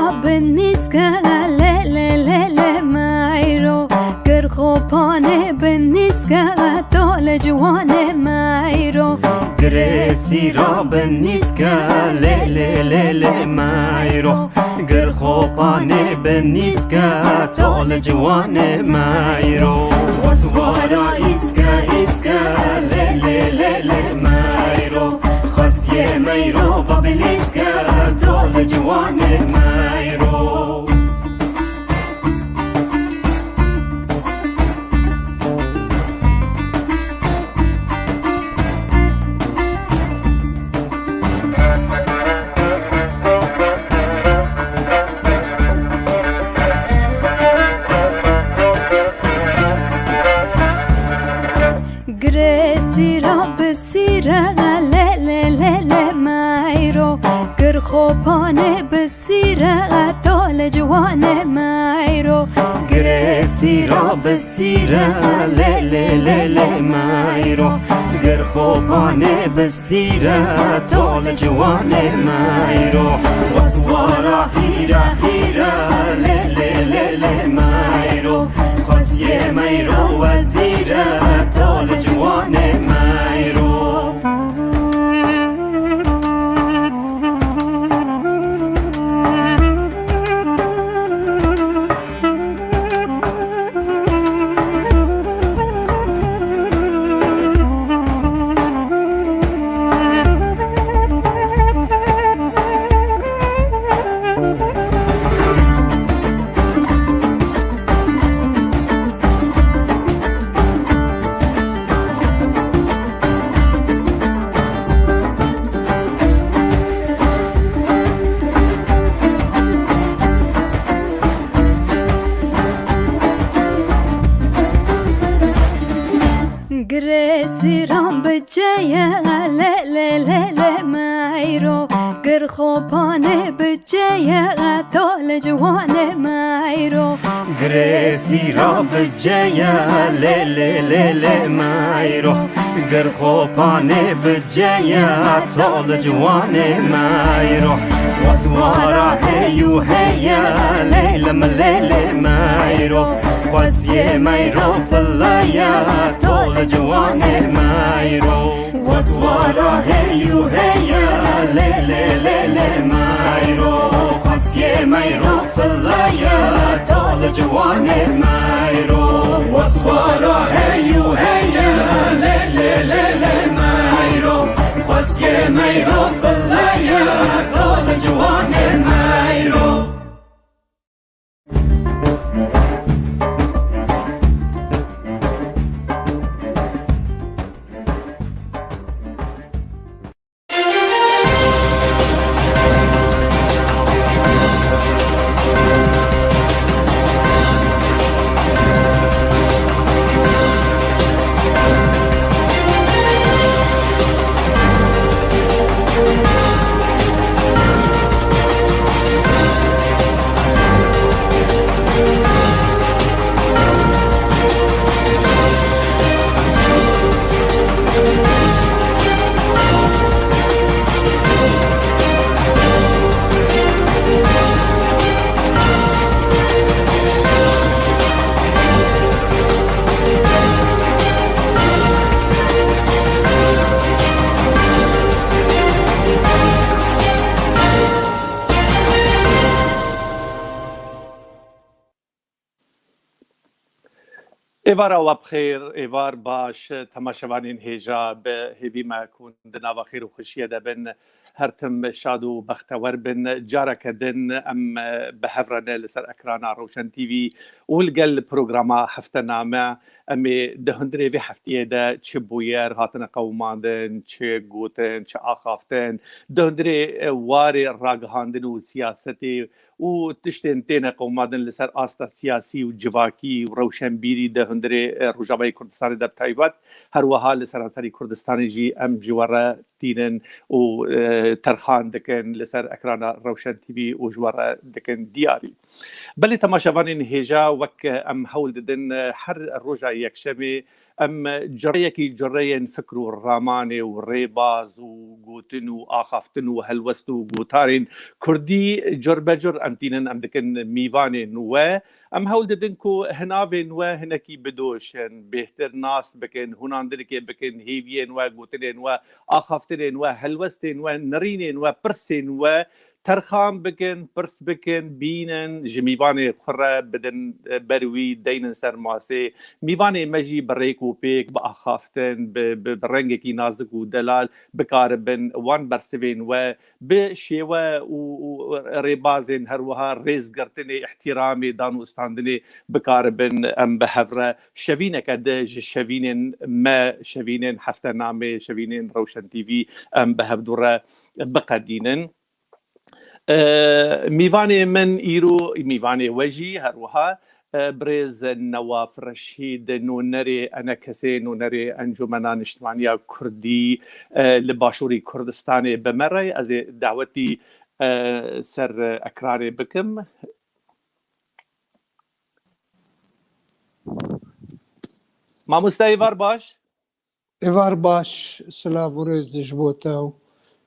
رب نیسکه له له له له مایرو گر خوبانه بنیسکه دال جوانه مایرو گرسی را بنیسکه له له له له مایرو گر خوبانه بنیسکه دال جوانه مایرو وسوارا ایسکه له له له له مایرو خاصیه مایرو بابلیسکه دال جوانه مایرو گرسی را بسیره له له له له مایرو گر خوبانه بسیره دال جوانه مایرو گرسی را بسیره له له له له مایرو گر خوبانه بسیره دال جوانه مایرو وسوارا هیره له له له له مایرو خاصیه مایرو وزیره دال جوانه مایرو گرسی رام بجیه له له له له مایرو گر خوبانه بجیه دال جوانه مایرو گرسی را بجیه له له له له مایرو گر خوبانه بجیه دال جوانه مایرو وسوارا هیو هیا لیل ملیل مایرو خاصیه مایرو فلایا دال جوانه مایرو وسوارا هیو هیا لیل لیل مایرو خاصیه مایرو فلایا دال جوانه مایرو وسوارا هیو هیا لیل لیل مایرو خاصیه مایرو فلایا دال جوانه مایرو ایوار و بخیر، ایوار باش تماشاوانین هیجا به هیوی ما کند نوا خیر و خوشیه دبن هرتم شاد و بختور بن جارا کدن ام به هفرانه لسر اکرانا روشن تیوی ولگل پروگراما هفته نامه امی دهندره وی هفتیه ده چه بویر هاتن قوماندن چه گوتن چه آخافتن دهندره وار راگهاندن و سیاستی و تشتین تین قوماندن لسر آستا سیاسی و جواکی و روشنبیری دهندره روجاوی کردستان ده بتایبت هر وها لسرانسری کردستانی جی ام جواره تینن و ترخان دکن لسر اکرانا روشن تیوی و جواره دکن دیاری بلی تماشاوانین هیجا وک ام حول ددن هر روجا یک شبه ام جريكي جرين فكرو الراماني والريباز وقوتن وآخافتن وهلوست وقوتارين كردي جربجر امتينن ام دكن ميوانين و ام هول ددنكو هنافين وهنكي بدوشن بهتر ناس بكن هناندركي بكن هيفين وقوتنين وآخافتنين وهلوستين ونرينين وبرسين و ترخام بكن برس بكن بينن جميفاني خرة بدن بروي دينن سرماسي ميفاني مجي بريكو بيك بأخافتن برنجكي نازك ودلال بكاربن وان برسبين وبشيوة وريبازين هروها ريز قرتني احترامي دانو استاندني بكاربن ام بهفرة شوينك ادج شوينين ما شوينين حفتة نامي شوينين روشن تي في ام بهفدورة بقدينن ميفاني من إيرو ميفاني وجي هروها بريز نواف رشيد نونري أنا كسي نونري أنجمنان اجتماعية كردي لباشوري كردستاني بمرة از دعوتي سر أكراري بكم ما مستيفار باش؟ إيفار باش سلافوريز جبوتاو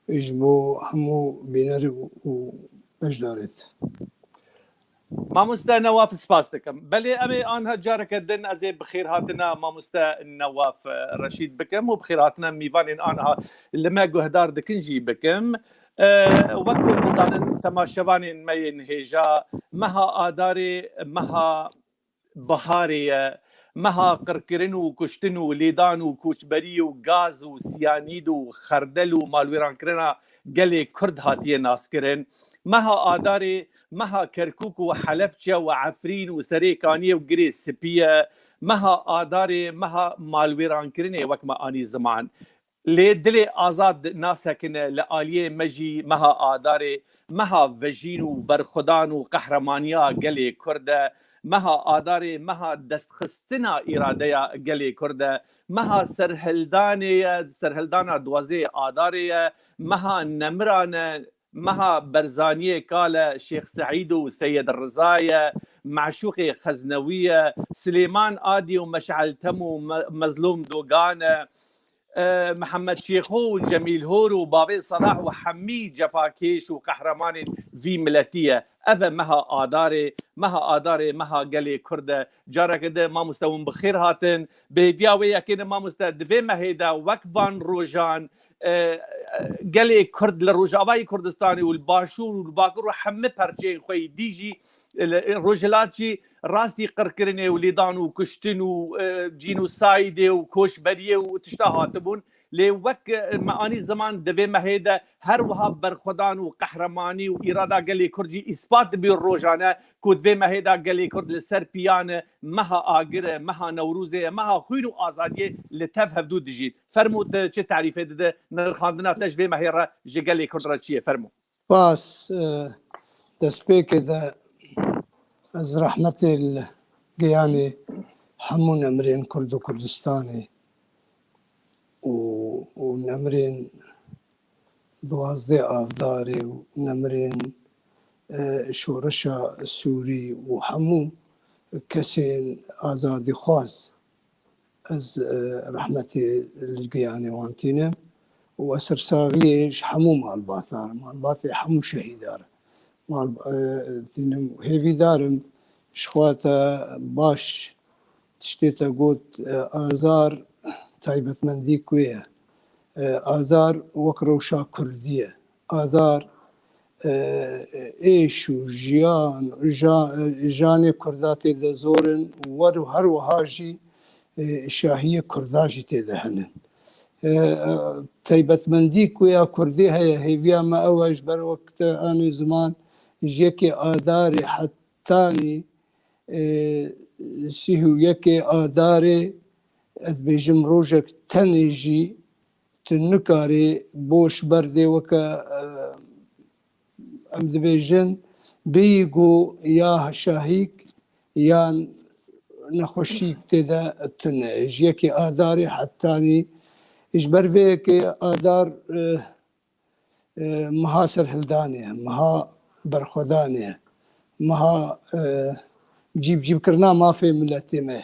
يجبو همو بيناري وبجدارت ما مستا نواف سباستكم بلي أمي أنها جارك الدن أزي بخير هاتنا ما مستا نواف رشيد بكم وبخير هاتنا ميفانين أنها لما جهدار دكنجي بكم وكل بزانن تماشوانين مين هيجا مها آداري مها بهاري مها قركرن وكشتن وليدان وكوشبري وغاز وسيانيد وخردل ومالويران كرنا قلي كرد هاتيه ناسكرن مها آداري مها كركوك وحلبجة وعفرين وسريكانية وقري سبية مها آداري مها مالويران كرني وكما آني زمان لي دلي آزاد ناس هكنا لآلية مجي مها آداري مها فجين وبرخدان وقهرمانيا قلي كرده مها آداري مها دستخستنا إرادية قلي كرده مها سرهلدانا دوازي آداري مها نمران مها برزانية قال شيخ سعيد وسيد الرزاية معشوقي خزنوية سليمان آدي ومشعل تمو مظلوم دوغانة محمد شيخو وجميل هور وبابي صلاح وحميد جفاكيش وقهرمان في ملتية أذا مها آداري مها قلي كردة جارك ده ما مستوون بخير هاتن ببياوي يكين ما مستدفي مهيدا وكفان روجان قلي كرد للروجاوي كردستاني والباشور والباكر وحمي برجين خوي ديجي الروجلاتي راسي قركرني وليدان وكشتن وجينوسايد وكوش بريه وتشتهاتبون لوك معاني زمان دبي مهيدا هر وهاب برخدان وقهرماني وإرادة قلي كرجي إثبات بالروجانة كود في مهيدا قلي كرد لسر بيانة مها آقرة مها نوروزة مها خوينو آزادية لتفهف دو دجين فرمو چه تعريفه ده نرخاندنا تش في مهيرا جي قلي كرد راتشيه فرمو باس تسبيك ذا از رحمتي القياني حمون أمرين كردو كردستاني ونمرين دوازدي آفداري ونمرين شورشا السوري وحمو كسين آزادي خواز از رحمتي القياني وانتينم وأسر ساغيش حمو مال باثار حمو شهيدار مال هيفي دارم شخواتا باش تشتيتا قوت آزار تايبت من ذيك ويا آزار وكروشا كردية آزار إيش وجيان جاني كرداتي ذا زورن ورو هرو هاجي شاهية كرداجي تدهنن تايبت من ذيك ويا كردي هي فيها ما أواج بر وقت آني زمان جيكي آداري حتاني سيهو يكي آداري از بيجم روجك تنجي تنكاري بوش بردي وكا امد بيجن بيقو يا شاهيك يا نخوشيك تدا التنج يكي آداري حتاني اجبر فيك آدار مها سرهلدانية مها برخدانية مها جيب كرنا ما في ملتي مه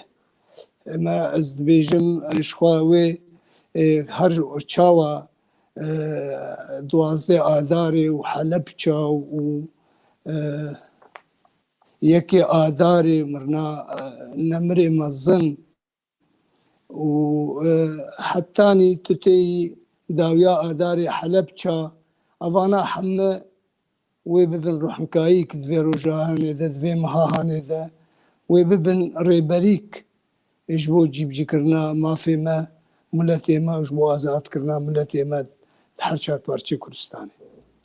ما از دبیجم اشخواوی هر چاوا دوازده آذاری و حلب چا و یکی آذاری مرنا نمری مزن و حتانی تتی داویا آذاری حلب چا اوانا حمه وببن روحمكايك دفي رجاهن إذا دفي مهاهن إذا وببن ريبريك إجبو جيب جكرنا ما في ما ملتي ما إجبو آزاد كرنا ملتي ما تحرشات بارچي كردستاني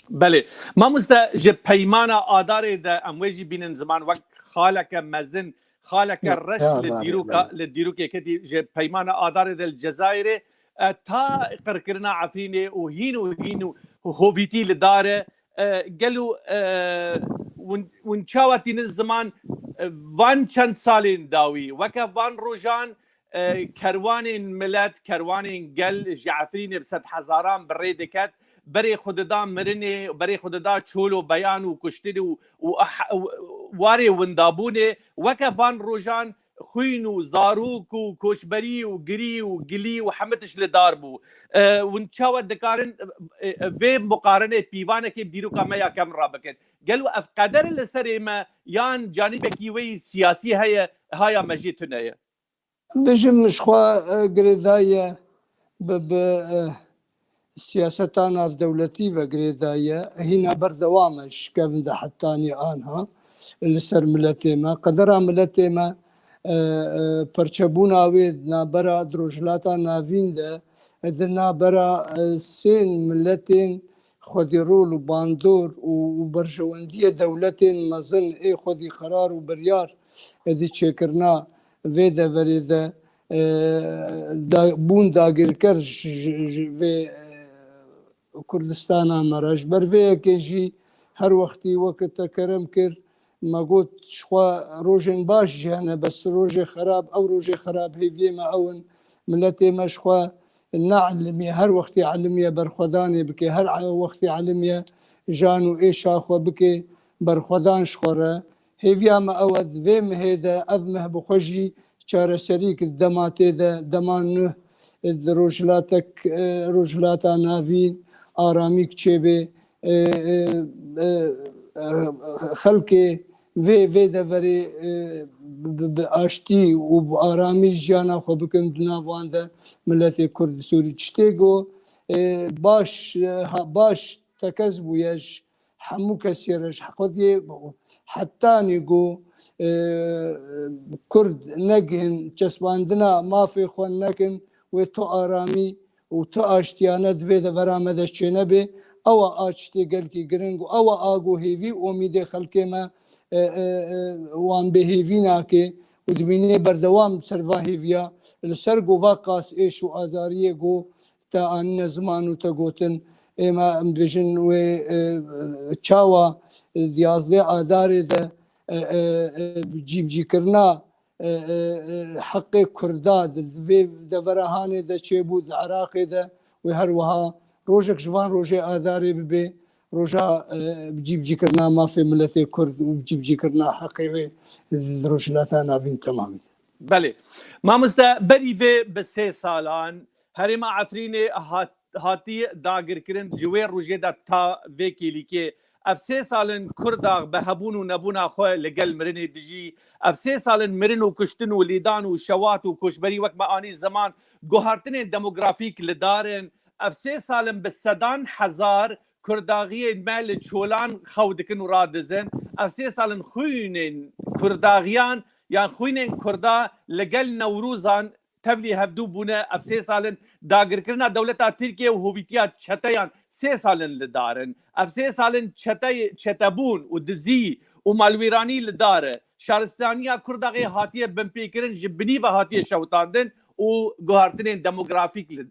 بله ما مزده جه پیمانا آدار ده امویجی بینن زمان وقت خالک مزن خالک رش لدیروک یکتی جه پیمانا آدار ده الجزائر تا قرکرنا عفرینه و هینو هویتی لداره قالوا ونشاوتي الزمان وان چند سالين داوي وكا وان روجان كروانين ملت كروانين قل جعفرين بسد حزاران بريدكت بري خددا مرني بري خددا چولو بيان وكشتري واري وندابوني وكا وان روجان خوين وزاروك وكوشبري وقري وقلي وحمتش لداربو ونشاوت دكارن في مقارنه بيوانه كي بديرو كما يا كم رابكن قالوا اف قدر السريمه يان جانبك يوي سياسي هيا مجيتنا بجم شخوا قريدايا سياستنا في دولتي وقريدايا هنا بردوامش كيف ده حتاني انها السر ملتيما قدرها ملتيما پرچبونا وید نابرا دروجلاتا ناوین ده نابرا سین ملتین خودی رول و باندور و برجواندی دولتین مزن ای خودی قرار و بریار ادی چکرنا ویده وریده بون داگیر کر و کردستان مراج بر وی که جی هر وقتی وقت تکرم کر ما قلت شخوا روجن باش جانا بس روجي خراب او روجي خراب هي ما اون ملتي ما شخوا نعلمي هر وقت علمية برخداني بكي هر وقت علمية جانو ايش اخو بكي برخدان شخورة هي ما اود فيم هيدا افمه بخجي شار شريك الدمات هيدا دمان روجلاتك روجلاتا نافين اراميك تشيبي خلقي في دفري باشتي وبآرامي جانا خو بكن دناواندا ملتي كرد سوري تشتيغو باش تكذبو يش حمو كسيرش خودي حتى نيجو كرد نجهن جسواندنا ما في خون نكن وتو آرامي وتو اشتيانا في دفرا مدش نبي او آشتی گلکی گرنگو او آگو هیوی امید خلقی ما وان به هیوی ناکه و دبینه بردوام سروا هیویا لسر گو واقعاس ایش و آزاریه گو تا آن زمانو تا گوتن اما بجن و چاوا دیازده آداره ده جیب کرنا حق کرداد ده برهانه ده چه بود عراقه ده و هر وها روجك جوان روجي آذاري ببي روجا بجيب جيكرنا ما في ملتي كرد وبجيب جيكرنا حقيقي روجلاتا نافين تمامي بله ما مزده بري في بسي سالان هري ما عفريني هاتي داگر کرن جوير روجي دا تا في كيليكي اف سي سالن كرداغ بهبون و نبون اخوه لقل مرني دجي اف سي سالن مرن و كشتن و ليدان و شوات و كشبري وقت ما آني زمان گوهارتن دموغرافيك لدارن اف سه سالم بالسدان حزار كرداغي مال چولان خودكن ورادزن اف سه سالن خوينين كرداغيان يعني خوينين كردا لقل نوروزان تبلي هفدو بونا اف سه سالن داگر کرنا دولتا تركيا وهويتيا چتيان سه سالن لدارن اف سه سالن چتبون ودزي ومالويراني لداره شارستانيا كرداغي هاتيه بمبيكرن جبني وهاتيه شوتاندن وغهارتنين ديموغرافيك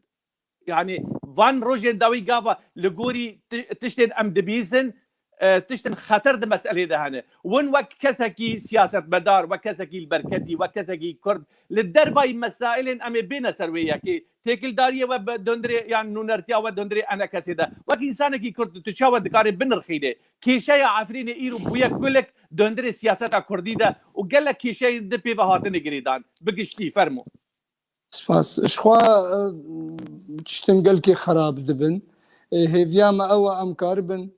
يعني فان روجين داوي قافا لغوري تشتين ام دبيزن تشتن خطر د مسئله ده هنه ون وك كسكي سياسة مدار وكسكي البركتي وكسكي كرد للدرباي مسائل أمي بين سروية كي تيكل دارية ودندري يعني نونرتيا ودندري أنا كسيدا وك إنسان كي كرد تشاور دكاري بنرخيده كي شيء عفرين إيرو بويا كلك دندري سياسة كردي ده وقال لك كي شيء دبي بهاتن جريدان بقشتي فرمو سپاس شخوا تشتن قال كي خراب دبن هيفياما أو أم كاربن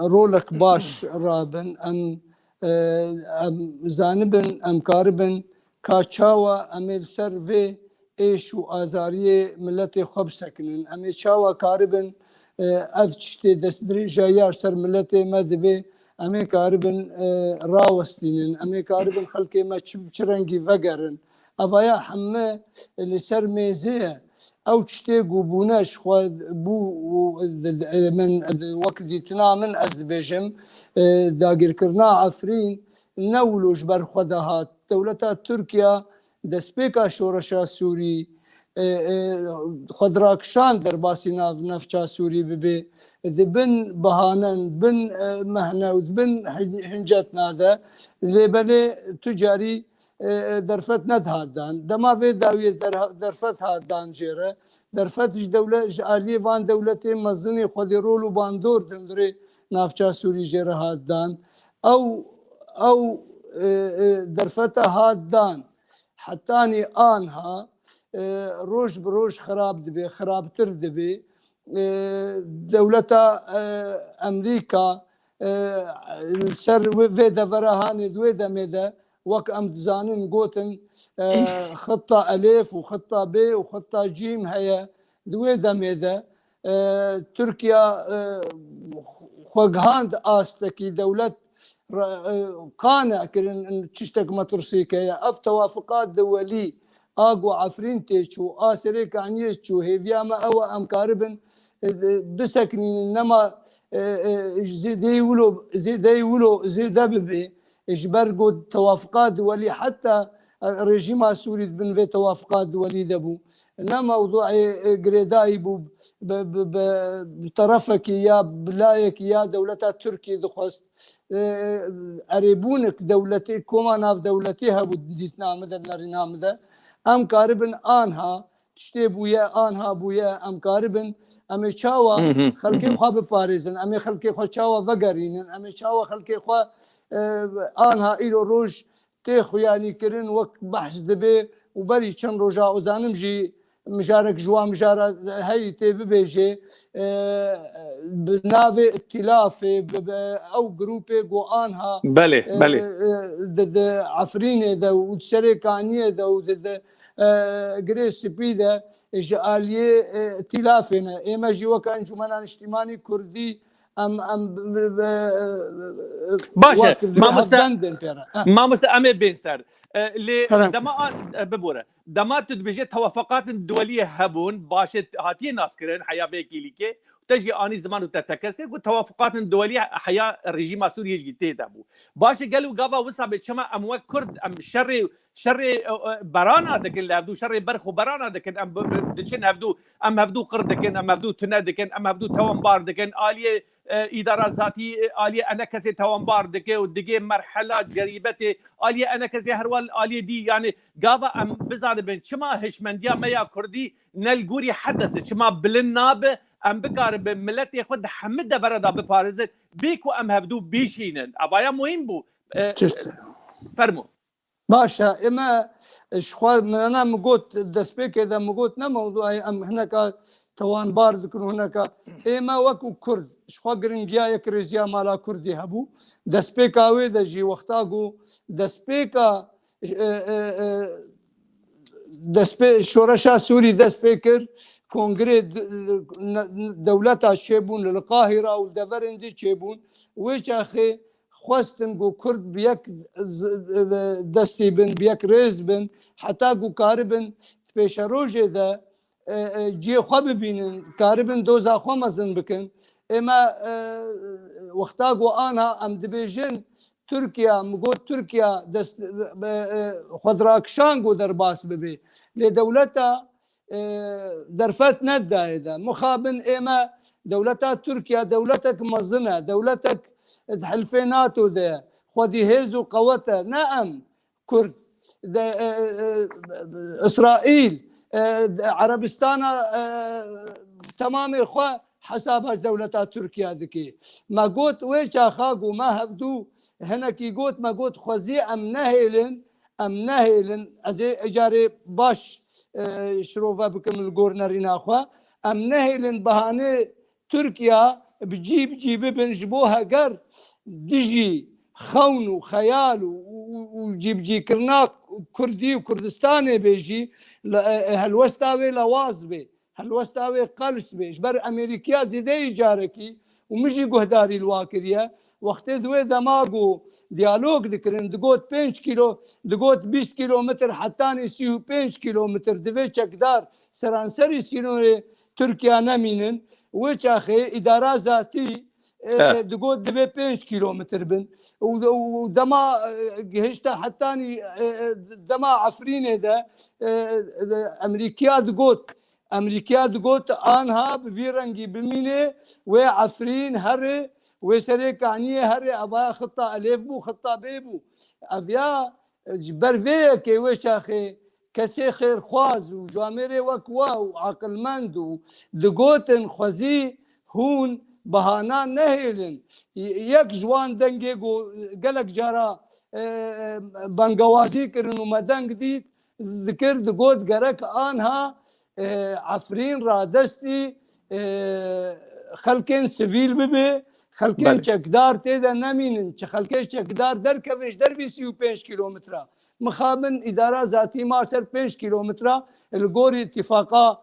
رولك باش رابن ام زانبن ام كاربن كاچاوا امل سروي ايش وازاريه ملتي خب سكنن ام چاوا كاربن افچتي دستري جايار سر ملتي مذبي ام كاربن راوستين ام كاربن خلقي ما چرنگي وگرن افايا حمه اللي سر ميزيه او تشتي قوبوناش بو من وقت ديتنا من ازبيجم داقر كرنا عفرين نولوش بر خدهات دولتا تركيا دسبيكا شورشا سوري خدراكشان در باسی نفچا سوری ببی بن بهانن بن مهنود بن هنجت ناده لبلی تجاری درفت ندهادن دما في داویه درفت هادان جیره درفتش دولت عالی وان دولت مزنی خودی رول و باندور دندری نفچا سوری جیره هادان او درفت هادان حتانی آنها روش بروش خراب دبي خرابتر دبي دولتا امريكا سر فيدا فرهاني دويدا ميدا وك ام زانن قوتن خطه الف وخطه ب وخطه جيم هي دويدا ميدا تركيا خوغهاند استكي دولت قانع كرن تشتك مترسيكا اف توافقات دولي اقوى عفرين تيشو اسريك عنيشو هيفياما او ام كاربن بسكنين انما زي يولو دببي اجبرقوا توافقات دولي حتى الرجيم السوري بن في توافقات دولي دبو انما موضوع قريداي بطرفك يا بلايك يا دولتها تركيا دخست قريبونك دولتي كوما ناف دولتيها بديتنا مدد نارينا مدد ام كاربن آنها تشتي بويا آنها بويا ام كاربن امي چاوا خلقي خوا بپاريزن امي خلقي خوا چاوا وگرينن امي چاوا خلقي خوا آنها ايلو روج تيخو يعني كرن وك بحث دبي وبري چن روجا وزانم جي مجارك جوا مجارة هاي تبي بيجي بنافي ائتلاف او جروبي جو آنها بله عفريني ذا وتشريكانية ذا وذا جريس بيدا جاليه ائتلافنا اما جي وكان جمانا اجتماعي كردي ام باشا ما مستعمل بين سر اللي دما ببوره دما تدبجه توافقات دوليه هبون باشت هاتي ناس كرن حياه بيكي ليكي تجي اني زمان وتتكسك توافقات دوليه حياه الرجيم السوري يجي تدبو باش قالوا قابا وسع بشما اموا كرد ام شر برانا دكن لهدو شر برخو برانا دكن ام دشن هفدو ام هفدو قرد دكن ام هفدو تنا دكن ام هفدو توانبار دكن اليه اداره ذاتي اليه انا كسي توانبار دكه ودقي مرحله جريبتي اليه انا كسي هروال اليه دي يعني قابا ام بزاد بن شما هشمنديا ميا كردي نلقوري حدث شما بلناب ام بكار بملتي خد حمد بردا ببارزت بيكو ام هفدو بيشينن ابايا مهم بو فرمو باشا اما شخوال من انا مقوت دسبيك اذا مقوت موضوعي ام هناك توان بارد كن هناك اما وكو كرد شخوال قرنجيا يكريزيا مالا كردي هبو دسبيكا ويدا جي وقتاقو دسبيكا شورشا سوري دسبيكر كونغري دولتا شيبون للقاهرة والدفرندي شيبون ويش اخي خواستن گو کرد بیک دستی بن بیک ریز بن حتی گو کاربن پیش روزه ده جی خواب ببینن کاربن دوزا خو مزن بکن اما وقتا گو آنها ام دبیجن ترکیا مگو ترکیا دست خودراکشان گو در باس ببی لی دولتا درفت ندایده مخابن اما دولتا تركيا دولتك مظنة دولتك حلفي ناتو ده خودي هيزو قوتها نعم كرد إسرائيل عربستان تمام خوا حسابش دولتا تركيا دكي ما قلت ويش اخاقو ما هبدو هناكي قلت ما قلت خوزي ام نهيلن ازي اجاري باش شروفا بكم الجورنرين اخوا ام نهيلن بهانه تركيا بجيب بنجبوها قر دجي خون وخيال وجيب كرناك كردي وكردستاني بيجي هالوستاوي لوازبي هالوستاوي قلس بيش بر امريكا زيدي جاركي ومجي قهداري الواكرية وقت دوي دماغو ديالوج دكرن دقوت 5 كيلو دقوت 20 كيلومتر حتى يسيو 5 كيلومتر دفي چكدار سرانسري سينو تركيا نمينن ويش اخي اداره ذاتي دقوت دبي 5 كيلومتر بن ودما هشتا حتى دما عفرين ده امريكا دقوت آنها بفيرنجي بمينه وعفرين هر وسريك عنيه هر أبا خطة ألف بو خطة بيبو أبيا برفيه كي وش أخي كسي خير خواز وجامري وكوا وعقل مند دقوتن خوزي هون بهانا نهيلن يك جوان دنگيگو قلق جارا بانقوازي كرن ومدنگ ديت ذكر دقوت قرق آنها عفرين رادستي خلقين سفيل ببي خلقين چكدار تيدا نمينن خلقين چكدار دركفش دربي 35 كيلومتر مخابن إدارة ذاتي مارسر 5 كيلومتر الغوري اتفاقا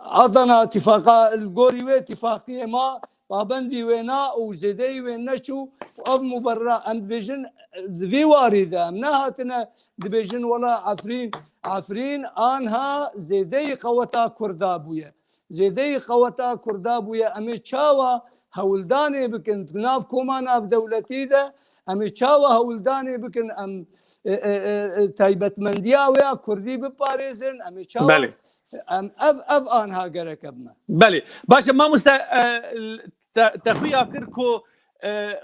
عضنا اتفاقا الغوري واتفاقية ما بابندي وينا وزدي وينا شو أب مبرر أم دبيجن في واردة منهاتنا دبيجن ولا عفرين آنها زيدي قوتا كردابوية زيدي قوتا كردابوية أمي تشاوى هولداني بكن ناف كوما ناف دولتي ده أمي تشاوى هولداني بكن أم تايبت مندياوية كردي بباريزن أمي تشاوى أم أف آنها قرك أبنا بله باشا ما تخويا كركو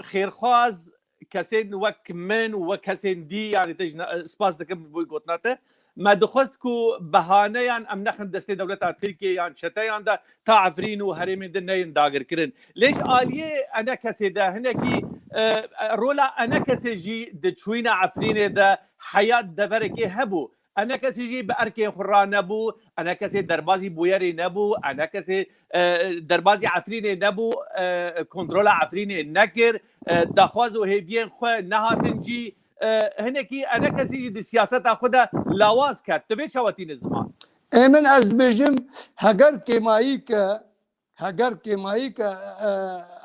خيرخواز كسين وك من وكسين دي يعني تجنا سباس دكم بوي قوتناته ما دخستكو بهانه يعني ام نخن دستي دولتا تركيا يعني شتا يعني دا تا عفرين وهرمين دنين داغر كرن ليش آلية انا كسي دا هنكي رولا انا كسي جي دتشوينا عفرين دا حياة دفركي هبو انا كسي جي باركي خرا نبو انا كسي دربازي بويري نبو انا كسي دربازي عفريني نبو كنترولا عفريني نكر دخوازو هيبين خو نهاتنجي هنكي انا كسي دي سياسة خدا لاواز كات تبي شواتين الزمان من ازبجم هجر كيمايك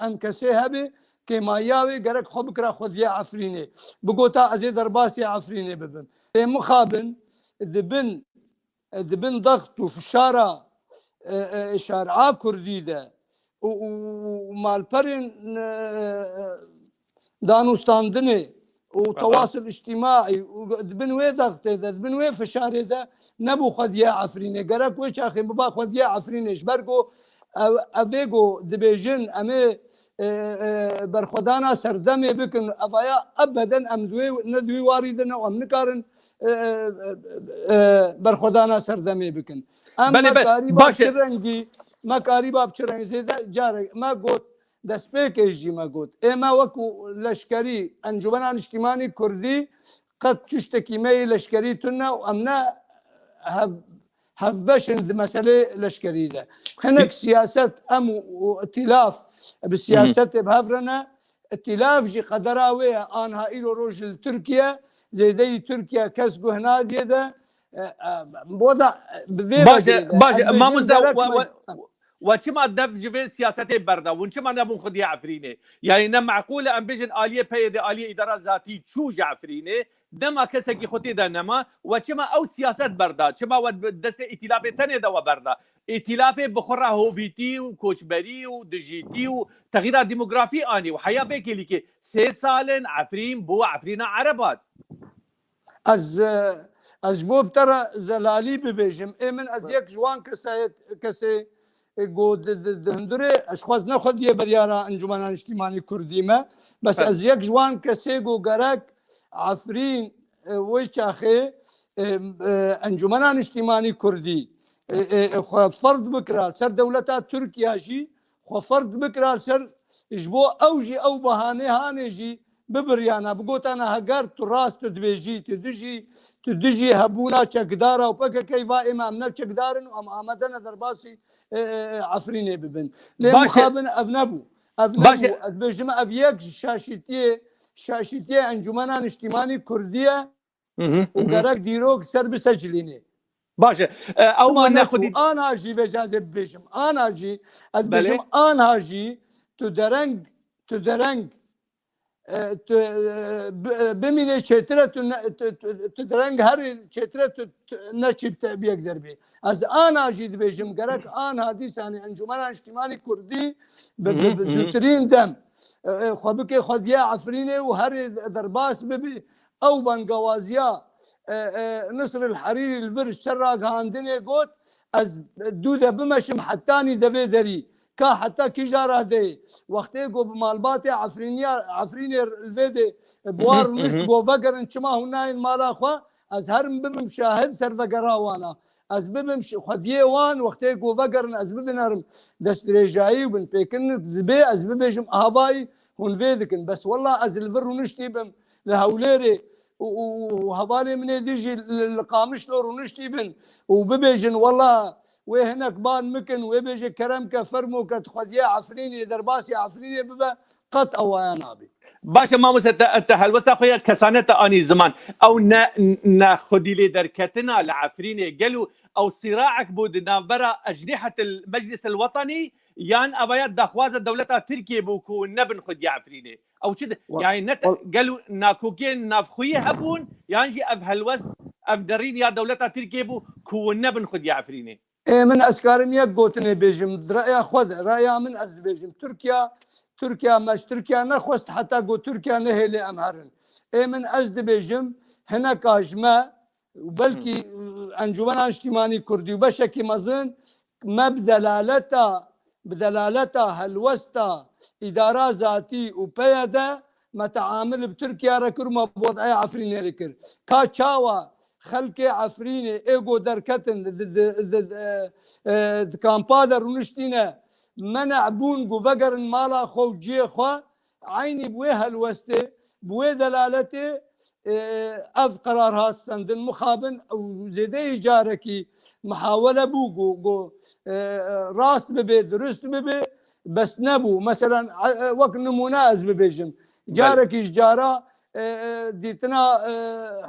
ام كسي هبي كيماياوي قرك خبكرا خد يا عفريني بقوتا ازي درباسي عفريني ببن مخابن دبن ضغط وفي الشارع شارع كردي ده ومالبرين دانوستاندني وتواصل اجتماعي دبن وي ضغط ده دبن وي في الشارع ده نبو خد يا عفريني قرك ويش اخي بابا خد يا عفريني شبرقو ابيجو دبيجن امي برخدانا سردمي بكن ابايا ابدا ام ندوي واردنا وام نكارن برخدانا سردمي بكن ما قريبا بچرنگي زيدا جار ما قلت دسبيكيجي ما قلت اما وكو لشكري انجمن اجتماعي كردي قد تشتكي مي لشكري تنا وامنا هفبشن مسألة لشكري ده هناك سياسة وائتلاف بالسياسة بهفرنا ائتلاف جي قدراوية آنها إلو روج تركيا زي دي تركيا كسقو هنا دي ده بوضع باجة ما مزدا وچما دف جوين سياسته بردا ونچما نبون خدي عفرينه يعني نم معقوله ام بيجن آليه بيد آليه اداره ذاتي تشو عفرينه نما كسكي خطي ده نما وچما او سياست بردا چما ود دست ائتلاف تنه ده بردا ائتلاف بخرا هوفيتي وكوچبري ودجيتي وتغييرات ديموغرافي اني وحياه بكي لكي 3 سال عفرين بو عفرين عربات از بوب ترى زلالي ببيجم من از يك جوان كسي هندورێ ئەشخواز نەخۆت یە بەریارە ئەنجومەنە نیشتیمانی کوردیمە بەس ئەز یەک جوان کەسێک و گەرەک عفرین وەی چاخێ ئەنجومەنە نیشتیمانی کوردی فرد بکرا سەر دەولەتا تورکیاژی خۆ فرد بکرا سەر ji bo ew jî ew behanê hanê jî bibiriyana bigotana heger tu rast tu dibêjî tu dijî hebûna çekdara û pekekey va ême em ne çekdarin û em amade ne derbasî Efrînê bibin. Lê mixabin ev nebû. Ev nebû ez bêjim ev yek şaşîtiyê Encumena Niştîmanî Kurdî ye û gerek dîrok ser bisecilînê. باشه او ناخذ انا جي بجازه بيجم انا جي بيجم انا جي تدرنج بمینه چتره تدرنگ هر چتره نچیب تبیک دربی از آن جید بيجم گرک آن حدیث یعنی انجمن اجتماعی کردی بزوترین دم خبک خدیا عفرینه و هر درباس ببی او بنگوازیا نصر الحريري الفرش سراق هاندني قوت از دوده بمشم حتاني دبي دري كا حتى كي جاره دي وقتي قو بمالباتي عفريني الفيدي بوار مشت قو فقر انشما هناين مالا اخوا از هرم بمم شاهد سر فقرا وانا از بمم خديه وان وقتي قو فقر از ببنرم دست رجاي وبن بيكن دبي از ببيجم هواي هون فيدكن بس والله از الفر ونشتي بم لهوليري وهذاني من يجي القامش لور ونشتي بن وببيجن والله وهناك بان مكن وبيجي كرمك فرموك تخديا عفريني درباسي عفريني ببا قط او يا نابي باشا ما التهلوس اخويا كسانه اني زمان او ناخذي لي دركتنا لعفريني قالوا او صراعك بود نابرا اجنحه المجلس الوطني يان ابيات دخواز الدوله تركيا بوكو نبن خد عفريني او كذا يعني قالوا ناكوكين نافخويه هبون يعني اف هالوز اف درين يا دولة تركيا بو كونا بنخد يا عفريني من اسكارم يك قوتني بيجم رايا خذ رايا من از بيجم تركيا مش تركيا نخوست حتى قو تركيا نهلي امهرن من ازد بيجم هنا كاجما وبلكي انجمن اجتماعي كردي وبشكي مزن ما بدلالتها هلوستا إدارة ذاتي وبيدا متعامل بتركيا ركر ما بوضع عفريني ركر كاتشاوا خلق عفريني ايجو دركتن كامبادا رونشتينا منع بون جو فقر مالا خو جي خو عيني بوي هلوستي بوي دلالتي اف قرار هاستندن مخابن او زيدي جاركي محاولة بوجو راست ببي درست ببي بس نبو مثلا وقت نموناز ببيجم جارك جارة ديتنا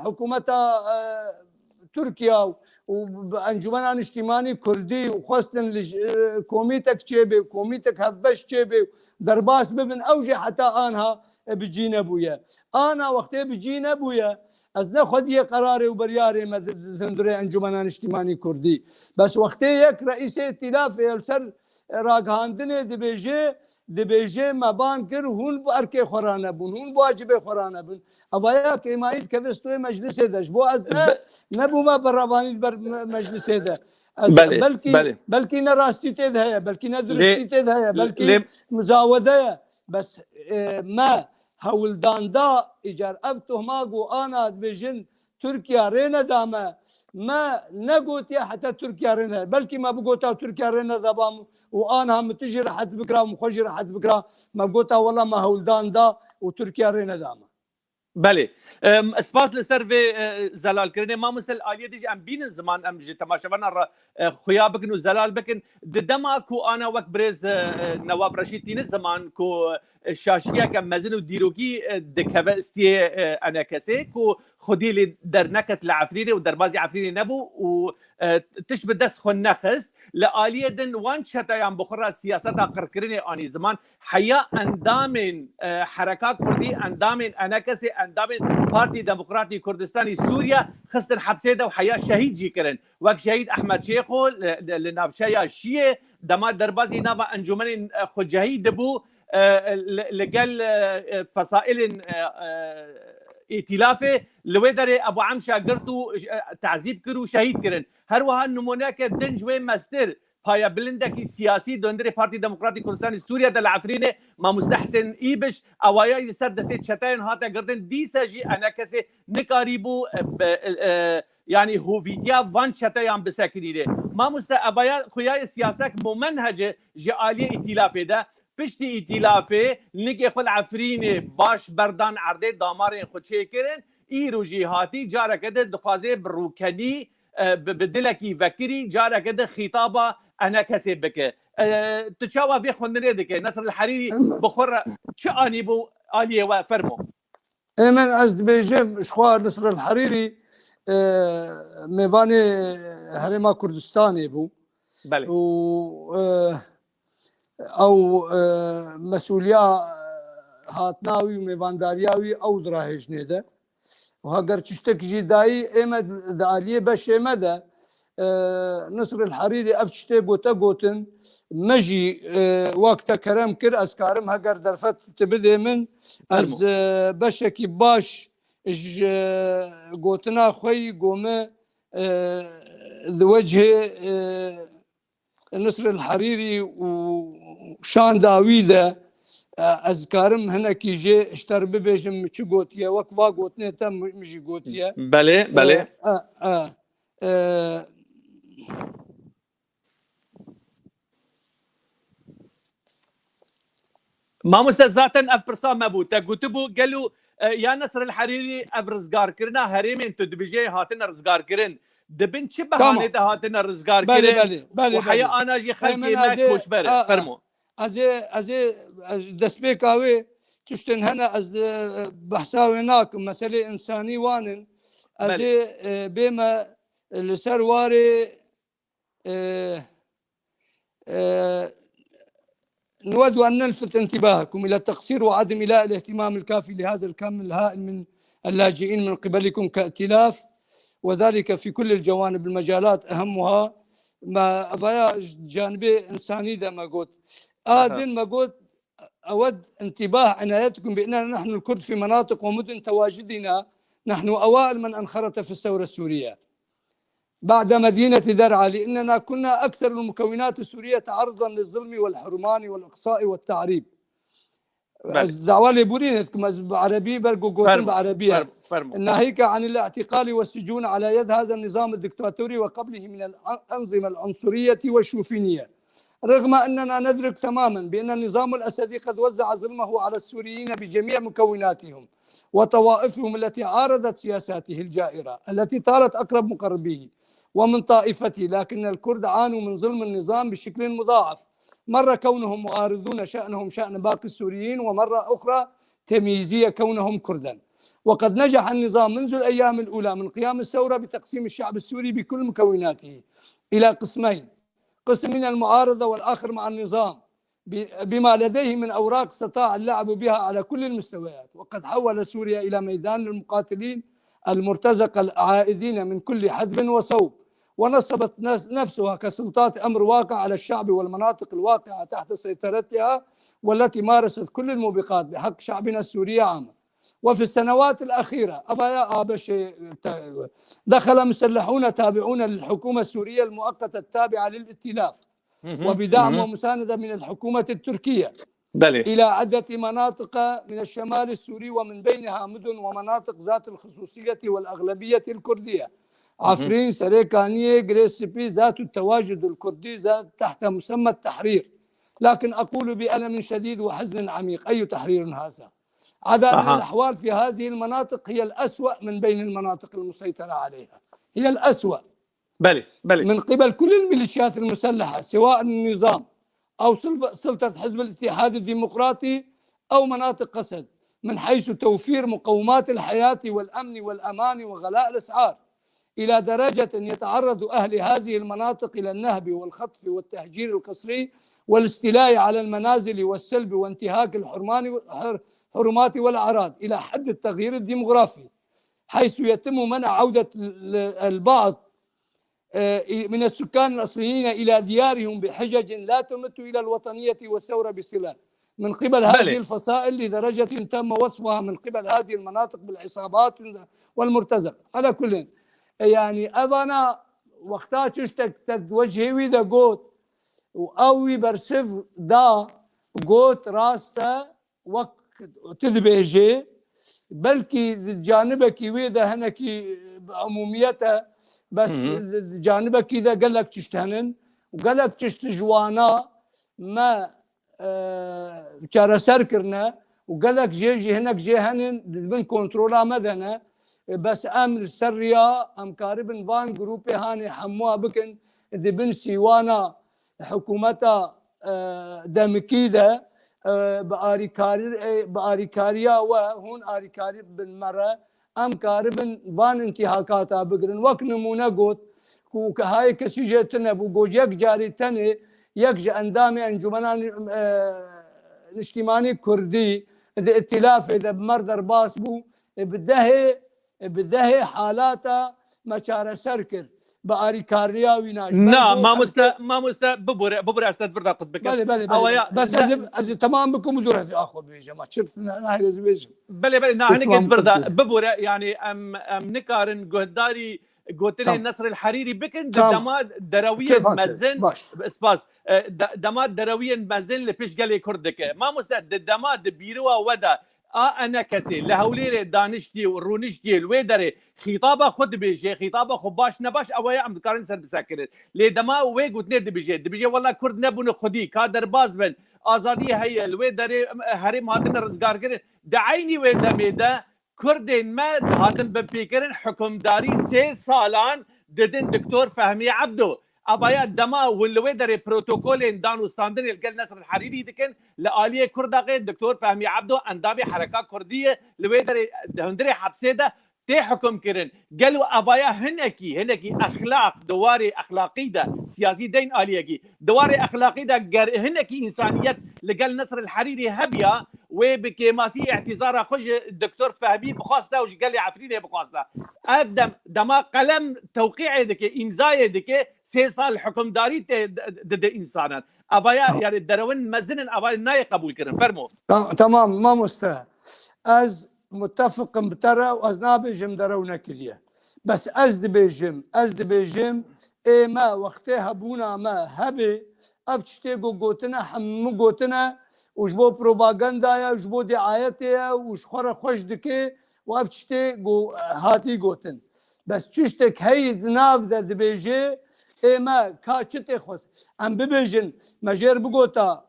حكومتها تركيا وانجمن اجتماعي كردي وخاصة كوميتك تشيبي وكوميتك هفبش تشيبي درباس ببن اوجي حتى انها بجينا بويا انا وقتي بجينا بويا از ناخذ قراري وبرياري مدري انجمن اجتماعي كردي بس وقتي يك رئيس ائتلاف السر راغاندني دبيجي مبان كر هون باركي خورانه بون هون واجب خورانه بون اوايا كيمايت كفستوي مجلس داش بو از نبو ما براباني بر مجلس ده بلكي نراستي ده بلكي ندرستي ده بلكي مزاوده بس ما هولدان دا ايجار افتو ماغو انا بيجن تركيا رينا دامه ما نقوتي حتى تركيا رينا بلكي ما بقوتا تركيا رينا دابام وانا هم تجي راح بكره ومخجي راح بكره ما بقوتا والله ما هولدان دا وتركيا رينا دامه بله اسپاس لسروی زلال کردن ما مثل آلیه دیج ام بین زمان ام جی تماشاوان خویا بکن و زلال بکن دما کو آنا وقت برز نواب رشید تین زمان کو شاشیه که مزن و دیروگی دکوه استیه انا کسی کو خودی لی در نکت لعفرینه و در بازی عفرینه نبو و تشبه دست خون نخست لآلیه دن وان شتایان بخورا سیاست قرکرین آنی زمان حیا اندامن حرکات کردی اندامن انا کسی اندامن پارتی دموکراتی کردستانی سوریا خستن حبسه ده و حیا شهید جی کرن وک شهید احمد شیخو لنافشایا شیه دما دربازی ناوا انجمن خود جهید بو لقل فصائل ائتلافه لويدر ابو عمشه قرتو تعذيب كرو شهيد كرن هروها النموناك دنج وين ماستر پایا بلندکی سیاسی دندری پارتی دموکراتی کردستان سوریه دل عفرینه ما مستحسن ایبش اوایای سر دسته چتاین هاته گردن دیسا جی انا کسی نکاریبو يعني هوفيديا وان چتايان بسكريده ما مستأبايا خويا سياسك ممنهج جالي ائتلافه ده پشتی ائتلافه نگه خل عفرین باش بردان عرضه دامار خود چیکرن ای روجیهاتی جاره کده دخوازه بروکنی بدلکی وکری جاره کده خطابه انا کسی بکه تشاوى في خندني دك نصر الحريري بخور چه اني بو اليه وفرمو من از بيجم شخوار نصر الحريري ميواني هرما كردستاني بو بله و او مسؤوليه هاتناوي وميواندارياوي او دراهجني ده وهاجر تشتك جداي امد داليه باش امد نصر الحريري افتشتي قوتن مجي وقت كرم كر اسكارم هاجر درفت تبدي من از بشكي باش قوتنا خوي قومه ذوجه نصر الحريري وشان داويده اذكارم هنا كي جي اشتر ببيجم شو قوتيه وكفا قوتني تم مجي قوتيه بله ما مستزاتن اف برسام مبوتا قلتبو قالوا يا نصر الحريري اف رزقار كرنا هريمين تدبجي هاتنا رزقار كرن دبن چه بهانه ده هاتنا رزقار كرن وحيا انا جي خلقي ما كوش بره فرمو از دسبيك اوي تشتن هنا از بحثاوي هناك مسألة انساني وانن از بما لسر واري نود أن نلفت انتباهكم إلى التقصير وعدم إلاء الاهتمام الكافي لهذا الكم الهائل من اللاجئين من قبلكم كائتلاف، وذلك في كل الجوانب المجالات أهمها ما أبايا جانبي إنساني ده ما قلت ما قلت أود انتباه عنايتكم بأننا نحن الكرد في مناطق ومدن تواجدنا نحن أوائل من انخرط في الثورة السورية بعد مدينة درعا، لأننا كنا أكثر المكونات السورية تعرضا للظلم والحرمان والإقصاء والتعريب. الدعوة لبورينتكم عربي برقوقوتين بعربية ناهيك عن الاعتقال والسجون على يد هذا النظام الدكتاتوري وقبله من الأنظمة العنصرية والشوفينية، رغم أننا ندرك تماما بأن النظام الأسدي قد وزع ظلمه على السوريين بجميع مكوناتهم وطوائفهم التي عارضت سياساته الجائرة التي طالت أقرب مقربيه ومن طائفته، لكن الكرد عانوا من ظلم النظام بشكل مضاعف، مرة كونهم معارضون شأنهم شأن باقي السوريين، ومرة أخرى تمييزية كونهم كردا. وقد نجح النظام منذ الأيام الأولى من قيام الثورة بتقسيم الشعب السوري بكل مكوناته إلى قسمين، قسم من المعارضة والآخر مع النظام، بما لديه من أوراق استطاع اللعب بها على كل المستويات. وقد حول سوريا إلى ميدان للمقاتلين المرتزقة العائدين من كل حدب وصوب، ونصبت نفسها كسلطات أمر واقع على الشعب والمناطق الواقعة تحت سيطرتها، والتي مارست كل الموبقات بحق شعبنا السوري عامة. وفي السنوات الأخيرة دخل مسلحون تابعون للحكومة السورية المؤقتة التابعة للائتلاف وبدعم ومساندة من الحكومة التركية إلى عدة مناطق من الشمال السوري، ومن بينها مدن ومناطق ذات الخصوصية والأغلبية الكردية، عفرين، سريكانية، جريسبي، ذات التواجد الكردي ذات تحت مسمى التحرير. لكن أقول بألم شديد وحزن عميق، أي تحرير هذا؟ عدا أن الأحوال في هذه المناطق هي الأسوأ من بين المناطق المسيطرة عليها، هي الأسوأ من قبل كل الميليشيات المسلحة، سواء النظام أو سلطة حزب الاتحاد الديمقراطي أو مناطق قسد، من حيث توفير مقومات الحياة والأمن والأمان وغلاء الأسعار، إلى درجة أن يتعرض أهل هذه المناطق إلى النهب والخطف والتهجير القسري والاستيلاء على المنازل والسلب وانتهاك الحرمات والأعراض، إلى حد التغيير الديمغرافي، حيث يتم منع عودة البعض من السكان الأصليين إلى ديارهم بحجج لا تمت إلى الوطنية والثورة بصلة من قبل هذه الفصائل، لدرجة تم وصفها من قبل هذه المناطق بالعصابات والمرتزقة. على كل يعني أبانا وقتها تشتك وجهي وإذا قوت وأوي برسف دا قوت راستا وقت تدبيجي بلكي جانبك ويدا هنكي بعموميتها بس جانبك إذا قال لك تشتهنن وقال لك تشت جوانا ما شارع سركرنا وقال لك جي هناك جي هنن من كنترولا مدنا بس ام السريا ام كاربن فان جروبي هاني حموها بكن دبن سيوانا حكومتا دمكيده باريكاريا وهون اريكاري بالمره ام كاربن فان انتهاكاتا بقرن وك نمونه قوت وكهاي كسيجتنا بوجيك جاري تاني يكجي اندامي انجمنان الاجتماعي كردي الائتلاف اذا بمردر باس بو بدهي حالاته مشار سركر باريكاريا ويناش لا ما مستا ببر استاذ فردا قد بك بلي بس تمام بكم دور اخو بيجا ما شفت هاي لازم بلي نحن قد فردا ببر يعني ام نكارن قهداري قوتني النصر الحريري بكن دماد درويا مزن اسباس دماد درويا مزن لبيش قال كردك ما مستعد دماد بيروا ودا انا كسي لهوليري دانشتي ورونشتي الويدري خطابه خد بيجي خطابه خباش نباش اويا عم ذكرن سر بسكرت لي دما وي قوتني دبيجي والله كرد نبون خدي كادر باز بن ازادي هي الويدري هرم هاتن رزقار كده دعيني ويدا ميدا كردين ما هاتن ببيكرن حكمداري 3 سالان ددن دكتور فهمي عبدو ابايا دما والويدري بروتوكولين دانو ستاندن القل نصر الحريري دكن لآلية كرداقي دكتور فهمي عبدو اندابي حركات كردية الويدري هندري حبسيده تي حكم كرن قالوا ابايا هنكي اخلاق دواري اخلاقي ده سياسي دين آلية دواري اخلاقي ده هنكي انسانيات لقال نصر الحريري هبيا وبكيماسي اعتذار خج الدكتور فهمي بخاصته وش قال لي عفريني بخاصته افدم دما قلم توقيعي دك امضاء دك 3 سال حكمداري ضد انسانات ابايا يعني الدروين مزن ابايا ناي قبول كرن فرمو تمام ما مستاهل از متفق بترى واز نابجم درونا كليه بس از دبيجم اي ما وقتها بونا ما هبي افتشتيغو قوتنا حمو قوتنا وجبو بروباغندا وجبو دعايته وشخره خوش دكي وافتشتيغو هاتي قوتن بس تشتك هيد ناف دبيجي اي ما كاتشتي خص ام ببيجن مجير بقوتا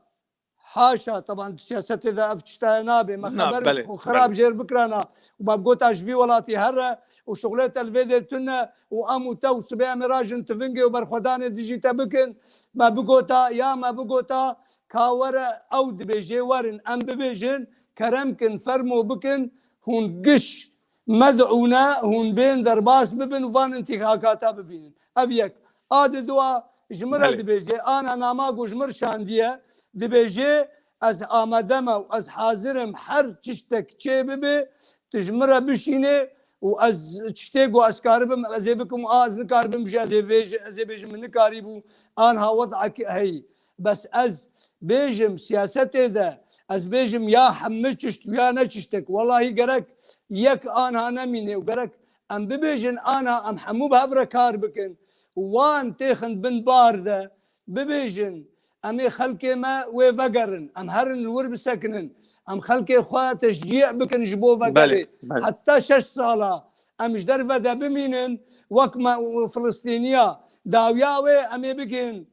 حاشا طبعا سياسة اذا افتشتها نابي ما خبر خراب جير بكرانا وما بقوتاش في ولاتي هره وشغلات الفيديو تنا وامو تو سبيع مراجن تفنجي وبرخدان ديجيتا بكن ما بقوتا يا ما بقوتا كاورا او دبيجي ورن ام ببيجن كرمكن فرمو بكن هون قش مدعونا هون بين درباس ببن وفان انتخاكاتا ببين افيك دوا جمرة دبيجي انا ناماغو جمر شانديه دبيجي از آمدم و از حاضرم هر چشتك چه ببي تجمرة بشيني و از چشتك و از كاربم از بكم از نكاربم بجي از بيجم من نكاربو انها وضعك هي بس از بيجم سياسته ده از بيجم يا حمل چشت ويا نچشتك والله قرك يك انها نميني وقرك ام ببيجن انا ام حمو بهفرة كاربكن وان تيخن بن بارده ببيجن امي خلكي ما وفقرن ام هرن الورب سكنن ام خلكي خوا تشجيع بكن جبو فقري حتى 6 ساله ام جدرفه ده بمينن وكما فلسطينيه داوياوي امي بكن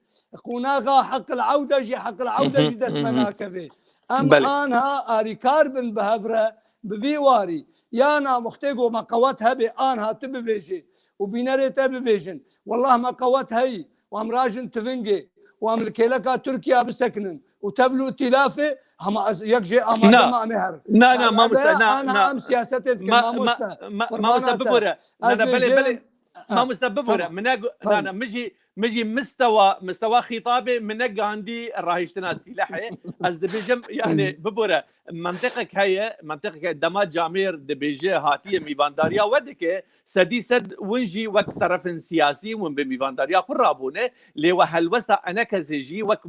قناغا حق العوده جي دسمنا كذا ام انها اريكار بن بهفره بفيواري يانا مختيقو ما قوتها بي انها تببيجي وبيناري تببيجن والله ما قوتها هي وام راجن تفنجي وام الكيلكا تركيا بسكنن وتبلو ائتلافي هم يكجي ما مهر لا ما مستا انا ام سياستك ما مستا ببره انا بلي ما مستا ببره من انا مجي مستوى خطابي من عندي راهيشتنا سلاحي از دبيجم يعني ببره منطقك دما جامير دبيجي هاتيه ميفانداريا ودك سد ونجي وقت طرف سياسي ومن بميفانداريا خرابونه لي وهلوستا انا كزيجي وك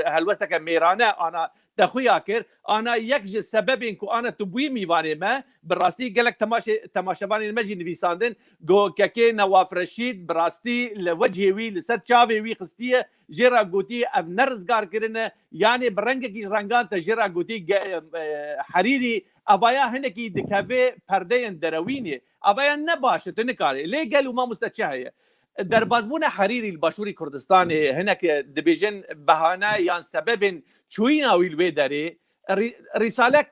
هلوستا كميرانه انا دخويا كر انا يكج سبب انكو انا تبوي ميواني ما براستي قالك تماشباني المجي نفيساندن جو كاكي نواف رشيد براستي لوجهي لسر چاوی وی خستیه جرا گوتی اف نرزگار کرنه یعنی برنگ کی رنگان تا جرا گوتی حریری اویا هنکی دکوی پرده دروینه اویا نباشه تو نکاره لی گلو ما مستچه در بازبون حریری الباشوری کردستان هنک دبیجن بهانه یا سبب چوینا ویل وی داره رسالک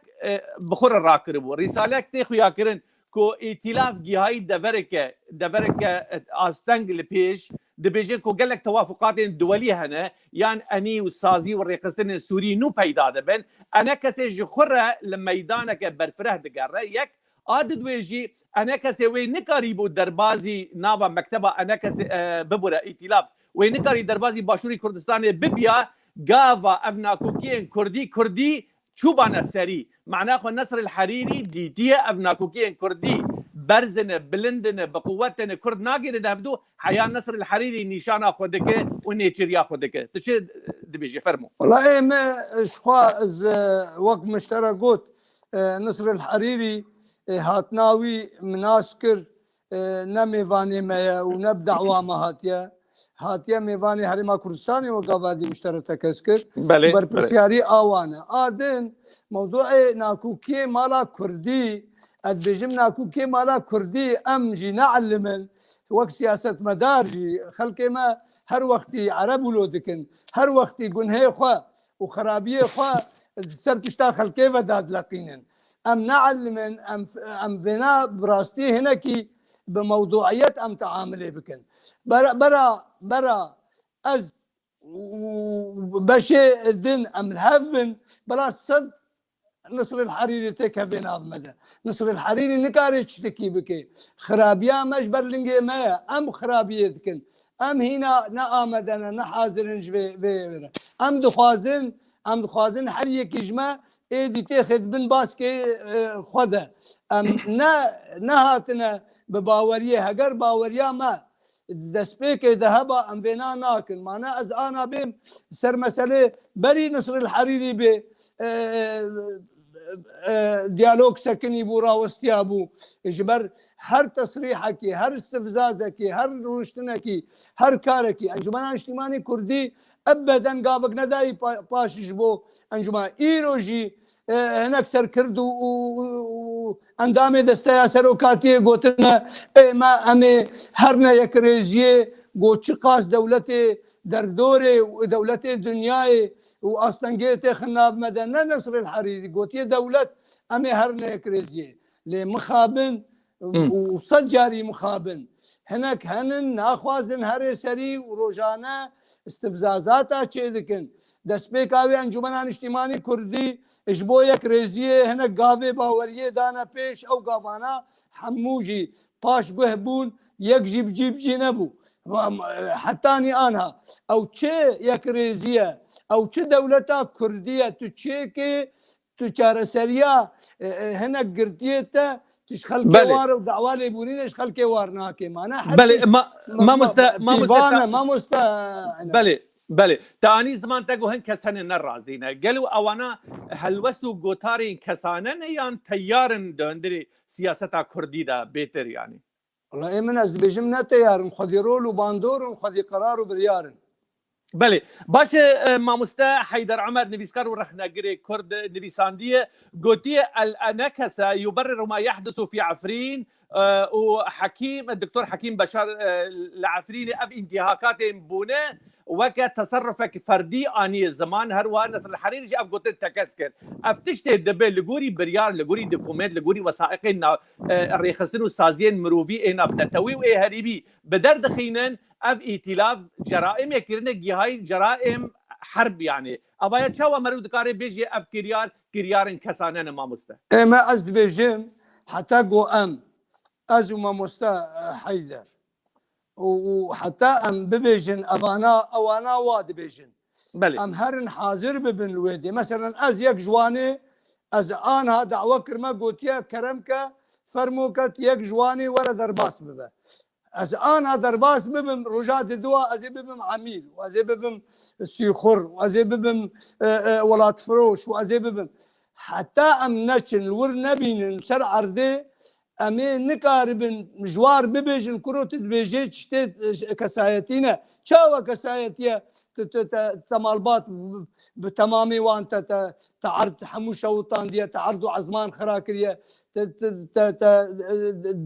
بخور راکر بو رسالک تی خویا کرن کو ائتلاف گیهایی دورک آستنگ لپیش دبیجن کو گلک توافقات دولی هنه یان انی و سازی و ریقستن سوری نو پیدا دبن انا کسی جخوره لمیدانک برفره دگره یک عادد ویجی انا کسی وی نکاری بود در بازی ناوا مکتبه انا کسی ببوره ائتلاف وی نکاری در بازی باشوری کردستان ببیا گاوا ابناکوکین کردی چوبانه سری معناه خو نصر الحريري ديتيه ابناكوكين كردي برزنه بلندنه بقوتنه كرد ناقر نبدو حياه نصر الحريري نشانه خودك ونيتشريا خودك تش دبيجي فرمو والله ما شخوا وقت مشترك قلت نصر الحريري هاتناوي مناسكر نميفاني ما ونبدع وما هاتيا ميواني هرما كردستاني وقافادي مشتركة كسكر بربسياري آوانا آدن موضوع ناكوكي مالا كردي أدبجم ناكوكي مالا كردي أم جي نعلمن وقت سياسة مدارجي خلقي ما هر وقتي عرب ولودكن هر وقتي قنهي خوا وخرابية خوا سر تشتا خلقي وداد لقينن أم نعلمن أم بنا براستي هناكي بموضوعيات أم تعاملي بكن برا أز بشي الدين أم الهفن بلا صد نصر الحريري تكفين مدى نصر الحريري نكاري تشتكي بكي خرابيا مجبر لنجي ما أم خرابية دكن أم هنا نآمدنا نحازر نجبي أم دخوازن حرية كجمع ايدي تاخد بن باسكي خدا أم نهاتنا بباوريه هجر باوريه ما دسبيك ذهبا ام بينا ناكن معنا از انا بهم سر مساله بري نصر الحريري ب ديالوج سكني بورا واستيابو اجبر هر تصريحك هر استفزازك هر روشتنك هر كارك انجمن اجتماعي كردي ابدا قابك نداي باش جبو انجما ايروجي هناك سر كردو اندامي دستا سروكاتي قوتنا ما امي هرنا يكريزيه قوتش قاس دولتي دردوري ودولتي دنياي واصلا جيتي خناب مدن نصر الحريري قوتي دولت امي هرنا يكريزيه لمخابن وصجاري مخابن هناك هنن ناخوازن هر سري وروجانا استفزازاتا چه دکن دست پیکاوی انجمنان اجتماعی کردی اجبو یک ریزیه هناك گاوی باوریه دانا پیش او گاوانا حموجي باش بهبون یک جيب جي نبو حتاني آنها او چه یک ریزیه او چه دولتا کردیه تو چه که تو چارسریا هناك گردیه تش خلقي وار ودعوالي بورينش خلقي وارناكي معناها بله ما بله تاني زمان تقو هن كسن نرازينا قالوا اوانا هلوستو قوتاري كسانن يان تيارن دندري سياستا كردي دا بيتر يعني والله من از بيجمنا تيارن خدي رول وباندور وخدي قرار وبريارن بله باشه ماموستا حيدر عمر نبيسكار ورخنا قري كرد نبيساندية قوتية الأنكسة يبرر ما يحدث في عفرين وحكيم الدكتور حكيم بشار العفريني أف انتهاكات بونه وكا تصرفك فردي آني الزمان هروا نصر الحريري جي أف قوتي تكسكر أف تشتي الدبي لقوري بريار لقوري دوكومنت لقوري وثائقين الريخصين والسازين مروفي إنا بنتوي وإيه هريبي بدر دخينن اف ائتلاف جرائم يكرنك هاي جرائم حرب يعني ابايا تشوا مرود كاري بيجي اف كريارن كسانن ما مستا ما ازد بيجم حتى قو ام ازو ما مستا حيدر وحتى ام ببيجن اوانا واد بيجن بلي ام هرن حاضر ببن الويدي مثلا از يك جواني از انها دعوه كرما قوتيا كرمك فرموكت يك جواني ورا درباس ببه از آن درباس ببم رجات دوا از ببم عميل واز ببم سيخر واز ببم ولات فروش واز ببم حتى ام نچن الور نبين سر عرضه امي نقاربن جوار ببيجن كروت بيجي تشتي كسايتينا چاوە کەسایەتە تەماڵبات بتەمامی وان تعرض هەموو شەوتان دیە تعرض و عزمان خرا کردە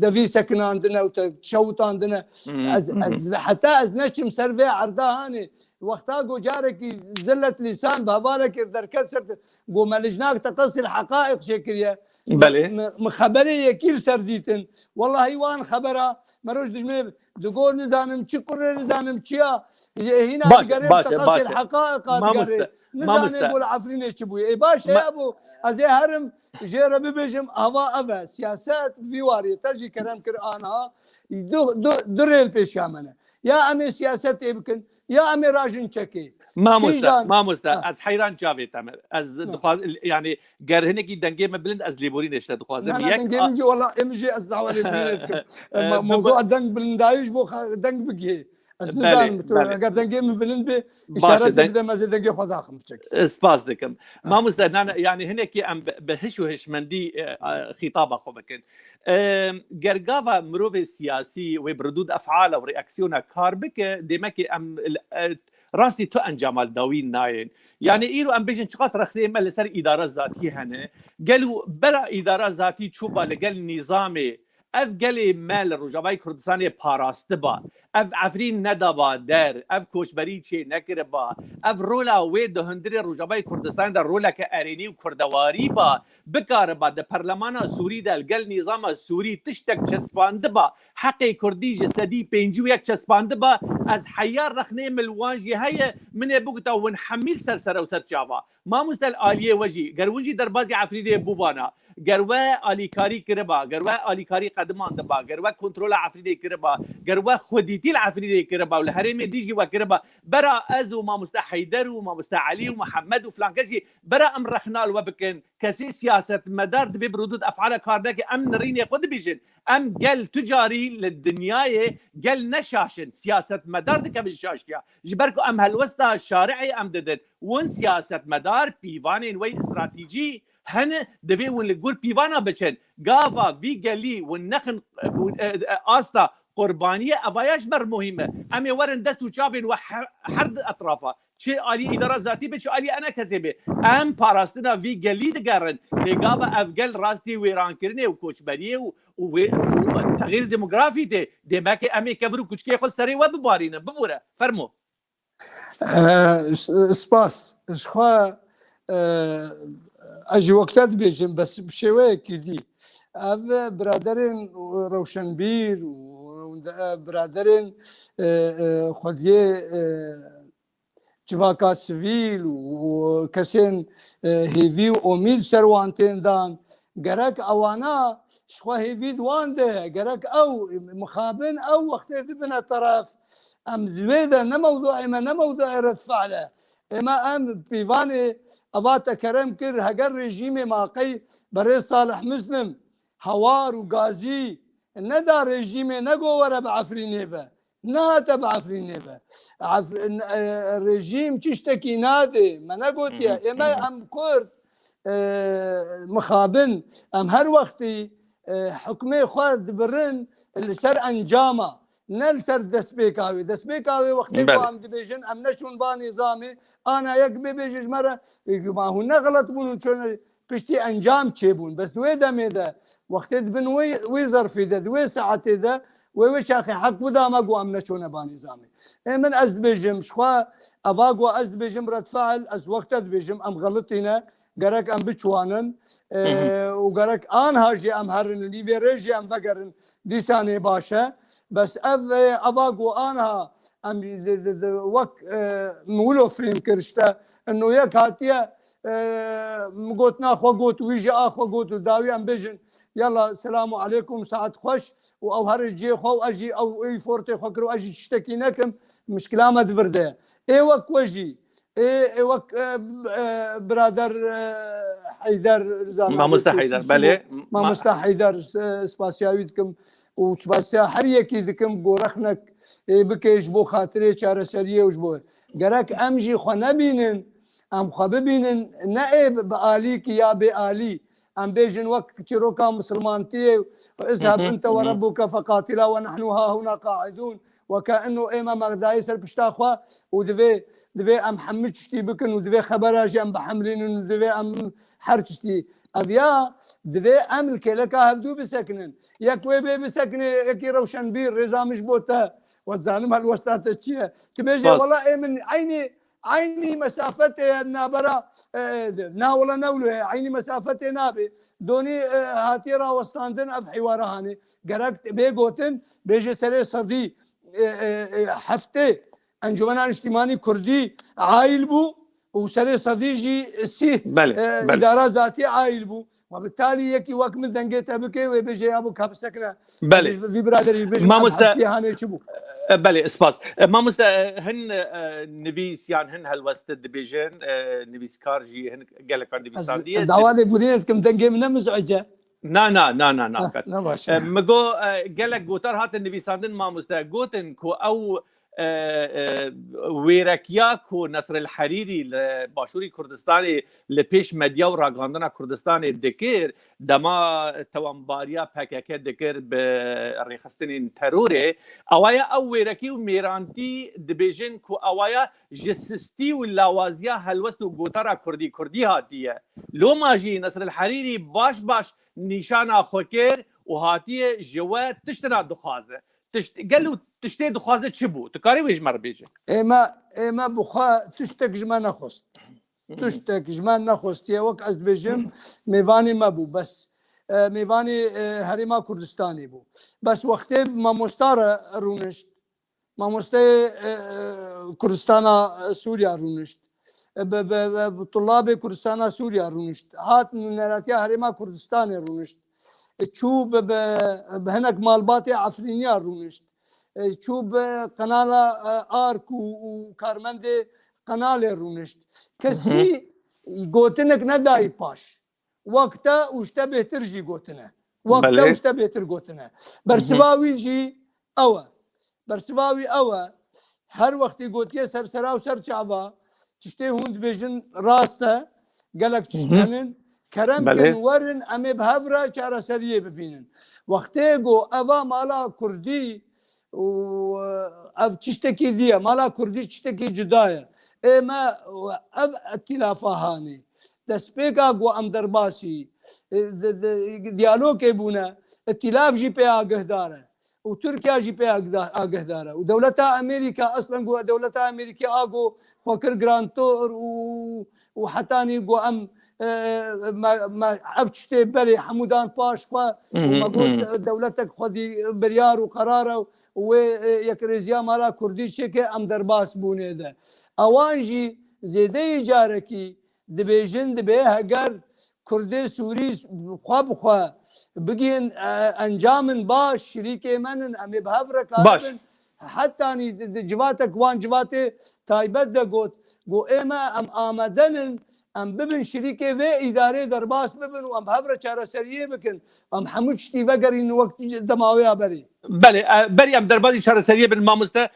دەوی سەکناندنە و شەوتاندنە حتا ئەس نەچم سەرێ عرداهانێ وەختا گۆجارێکی زلت لیسان بەهوارێکی دەرکەت سەر بۆ مەلژناک تەقەسی الحقائق شێکریە خەبەرێ یەکیل سەردیتن والله وان خەبەرە مەرۆژ دژمێ دگۆر نزانم چی کوڕێ نزانم چییە هینا تەقەسی الحقائق نزانێ بۆ لە عەفرینێ چی بووی باش هەیە بوو ئەزێ هەرم ژێرە ببێژم ئاوا ئەڤە سیاسەت ڤیوارێ تەژی کەرەم کرد ئانها درێل پێشامەنە یا ئەمێ سیاسەت ێ بکن یا ئەمێ ڕاژن چەکێ مامۆستا ئەس حەیران چاوێت ئەمە ئەس یعنی گەر هەنێکی دەنگێمە بلند ئەس لێبوری نێشتە دخوازم ئێمەژێ ئەس داوا موضوع دەنگ بلنداویش بۆ دەنگ بگێ ئەگەر دەنگێ من بلند بێ ئشارەتمەزێ دەنگێ خۆداخم بچێک سپاس دەکەم مامۆستا یعنی هەنێکی ئەم بە هش و هشمەندی خیتابە خۆ بکەن گەرگاوە مرۆڤێ سیاسی وێ بردود ئەفعالە و ڕێئەکسیۆنە کار بکە دێمەکی ئەم راستی تو ئەنجامال داوین نایەن یعنی ئیرۆ ئەم بێژن چقاس رەخنێمە لەسەر ئیدارە زاتی هەنێ گەل و بەرە ئیدارە زاتی چووبە لەگەل نیزامێ ئەف گەلێ مە لە ڕۆژاوای کوردستانê پاراستە بە ئەف عەفرین نەدابا دەر ئەف کۆچبەری چێ نەکردبا ئەف ڕۆلا وێ دهندرێ ڕۆژاوای کوردستاندا ڕۆلەکە ئەرێنی و کوردەواری بە بکارەبا دە پەرلەمانە سووریدا لەگەل نیزامە سووری تشتێک چەسپاندبە حەقی کوردی ji sedî pêncî û yek çespandiba ez heyar rexnê milwan jî heye min ê bigota win hemîl ser ew ser çava mamostel aliyê we jî ger win jî derbasî Efrînê bûbana ger we alîkarî kiriba ger we alîkarî qediman diba ger we kontrola Efrînê kiriba ger we xwedîtî li Efrînê kiriba li herêmê dî jî we kiriba bera ez û mamoste Heyder û mamoste Elî û Mihemed û filan kes jî bera em rexnal we bikin kesê siyasetmedar dibe bi rûdud efala kar neke em nirînê xwe dibêjin em gel ticarî li dinyayê gel neşaşin siyasetmedar dikevin şaşkiya ji ber ku em helwesta şariعê em didin win siyasetmedar pîvanên wê stratîjî hene divê win li gor pîvana biçin gava vî gelî win nexin asta qurbaniye evaya ji ber muhîm e em ê werin dest û çavên we her di etrafa çê alî îdara zatî be çê alî ene kesê be em parastina vî gelî digerin lêgava ev gel rastî wêrankirinê û koçberiyê û teغîr demografî tê demekê em ê kevir û kuçkê xwe serê we bibarînin bibûre fermo سپاس خوا ئەژی وەکتە دبێژم بەس شێوەیەکی دی ئەv برادرên ڕەوشنبیر و برادرên xwediyê civaka sivîl û kesên hêvî û omîd serwan tên dan gerek ewana ji xwe hêvî wan de gerek ew mixabin ew wextê dibine teref em divê de ne mewduê me ne mewduê redfe'l e ئێمە ئەم پîvanê eva te kerem kir heger rejîmê maqey berê Salih Muslim hewar û gazî neda rejîmê nego were bi Efrînê ve nehate bi Efrînê ve rejîm çi ştekî nadê me negotiye ئێمە em Kurd mixabin em her wextî hikmê xwe dibirin li ser encama ne li ser destpêkavê destpêkavê wextê ku em dibêjin em neçûn ba nîzamê ana yek bêbêje ji me re hûn ne xelet bûn û çûne piştî encam çêbûn bes di wê demê de wextê dibin wê zerfê de di wê saetê de wê çaxê heq bida me got em neçûne ba nîzamê min ez dibêjim ji xwe eva got ez dibêjim redfe'l ez wekte dibêjim em xelitîne gerek em biçwanin û gerek anha jî em herin lî vê rê jî em vegerin dîsanê baş e bes ev eva got anha em wek miwilo fêm kir işte eno yek hatiye gotina xwe got wî jî a xwe got û dawî em bêjin yala selamu aleykum saet xweş û ew herin cê xwe û ez jî ew fortê xwe kir û ez jî tiştekî nekim mişkila me divir de ê wek we jî وەک برادر حەیدەر مامۆستا حەیدەر بەڵێ مامۆستا حەیدەر سپاسیاوی دکم و سپاسیا هەر یەکی دکم بۆ رەخنەک بکەیش بۆ خاترێ چارەسەریەوش بۆ گەرەک ئەم ژی خۆ نەبینن ئەم خۆ ببینن نەئێ بە ئالیکی یا بێ ئالی ئەم بێژن وەک چیرۆکا مسلمانتیە اذهب انت وربك فقاتلا ونحن ها هنا قاعدون وكأنه إما مغداي سر بشتاخوا ودفي أم حمشتي بكن ودفي خبراجي أم بحملين ودفي أم حرشتي أبيا دفي أم الكلكا هفدو بسكنن يكوي بي بسكن يكي روشن بير رزا مش بوتا والظالم هالوسطات الشيء تبيجي والله من عيني مسافته نابرا نا ولا نولو عيني مسافته نابي دوني هاتيرا وستاندن اف حواره هاني قرقت بيقوتن بيجي سري صدي حفته انجمن اجتماعي كردي عايل بو وسري صديجي سي اداره ذاتي عايل بو وبالتالي يكي وقت من دنجيتها بكي وبيجي ابو كابسكنا في برادري بيجي ما هاني تشبو بله اسپاس ما مست هن نویس يعني هن هالوسط دبيجن نویس کارجی هن گلکان نویساندیه دعواني بودينتكم دنگي من مزعجه نا مگو گلک گوتر هات نویساندن ما مست گوتن کو او ویرکیا نصر الحریری باشوری کردستانی لپیش مدیا و راگاندنا کردستانی دکر دما توانباریا پکک دکر به ریخستن تروره اوایا او ویرکی و میرانتی دبیجن کو اوایا جسستی و لاوازیا هلوست و گوتارا کردی هاتیه لو ماجی نصر الحریری باش نشان خوکر و هاتیه جوه تشتنا دخوازه قالوا تشتي دخوازه تشبو تكاري ويش مر بيجي اما بخا تشتك جمان نخست تشتك جمان نخست يا وك از بيجم ميواني ما بو بس ميواني هريما كردستاني بو بس وقتي ما مستار رونشت ما مستي كردستانا سوريا رونشت بطلاب كردستانا سوريا رونشت هات نراتيا هريما كردستاني رونشت تشوف بهنك مالباتي عفرينيا رونشت تشوف قناة آرك وكارمندي قناة رونشت كسي قوتنك نداي باش وقتا وشتبه ترجي قوتنا وقتا وشتبه ترقوتنا برسواوي جي برسواوي هر وقت قوتيه سرسرا وسر شعبا تشتي هوند بيجن راسته قالك تشتنن کرم که نورن امی بهفره چاره سریه ببینن وقتی گو اوا مالا کردی و اف چشتکی دیه مالا کردی چشتکی جدایه اما اف اتلافه هانی دست پیکا گو ام درباسی دیالوگ بونه اتلاف جی پی آگه داره و ترکیا جی پی آگه داره و دولت امریکا اصلا گو دولت امریکا آگو فکر گرانتور و حتانی گو ام ما افتشتي بري حمودان باشقا وما قلت دولتك خذي بريار وقراره ويكريزيا مالا كردي شكي ام درباس بوني ده اوانجي زيدي جاركي دبيجن دبيها قر كردي سوري خوا بقين انجام باش شريكي منن امي بهفرك حتى اني جواتك وان جواتي تايبت ده قو اما ام آمدنن ام ببن شريكي في اداري درباس ببن وام بهفره چاره سريه بكن ام حموشتي وقرين وقت دماويا بري بري ام دربازي چاره سريه بن مامسته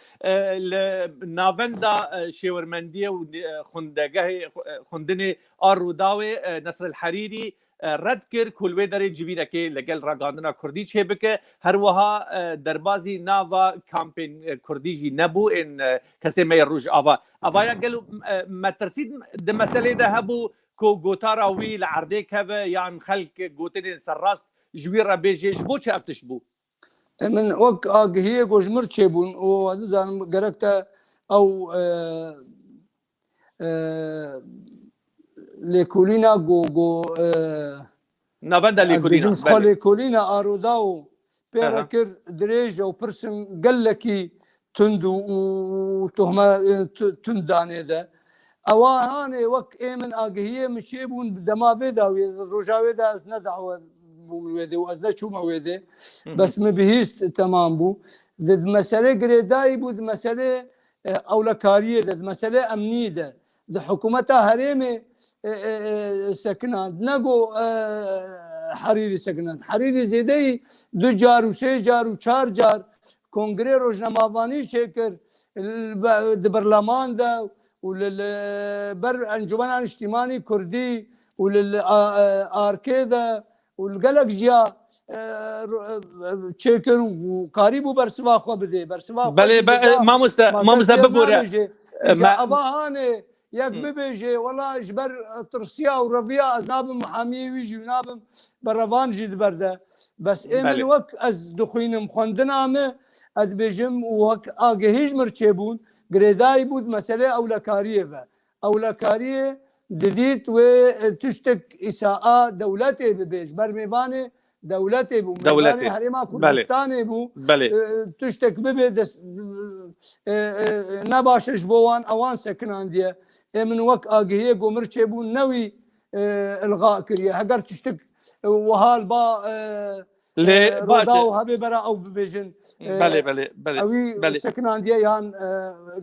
نافندا شيورمنديه و خوندني اروداوي نصر الحريري رد کر کلوه داره جویره که لگل راگاندنا کردی چه بکه هر وها دربازی ناوا کامپین کردی جی نبو این کسی می روش آوایا گلو مترسید ده مسئله ده هبو کو گوتارا وی لعرده که یعن خلق گوتن سراست جویره بیجه جبو چه افتش بو من وقت آگهیه گوشمر چه بون و زنم گرکتا او ليكولينا جو نافندا ليكولينا ليكولينا اروداو بيركر دريج او برسن قلكي تندو وتهمه تنداني ده اوهاني وك من اقهيه مشيبون دما فيدا روجاوي ده از ندعوه بومويده واز نشو مويده بس مبهيست تمام بو ضد مساله غريداي بود مساله اولكاريه ضد مساله امنيه ده حكومتها هريمه سكنات نقو حريري سكنات حريري زيدي 2 جار و 3 جار و 4 جار كونغري روزنامه‌وانی شكر البرلمان ده وللبر انجمن اجتماعي كردي وللاركي ده والقلق جا چێکن و کاری بوو بەرسوا خۆ بدێ بەرسوا مامۆستا ببوورە ئەوە هاانێ یەک ببێژێ وەڵاش بەر ترسیا و ڕەڤیا ئەس نابم حامیویژی و نابم بە ڕەوانژی دبەردە بەس ئێمن وەک ئەس دخوینم خوێندنامە ئەدبێژم وەک ئاگەهیژ مرچێ بوون گرێداری بود مەسەلێ ئەولەکاریەوە ئەولەکاریە ددیت وێ تشتێک ئیساء دەولەتێ ببێژ بەرمێوانێ دەولەتێ بوو هەرێما کوردستانێ بوو تشتێک ببێ نەباشش بۆوان ئەوان سەکناندیە ئێمن وەک ئاگەهەیە گۆمرچێ بوو نەوی ئلغا کردە هەگەر تشتێک وەهاڵ با ڕۆدا و هەبێ بەرا ئەو ببێژن ئەوی سەکناندیە یان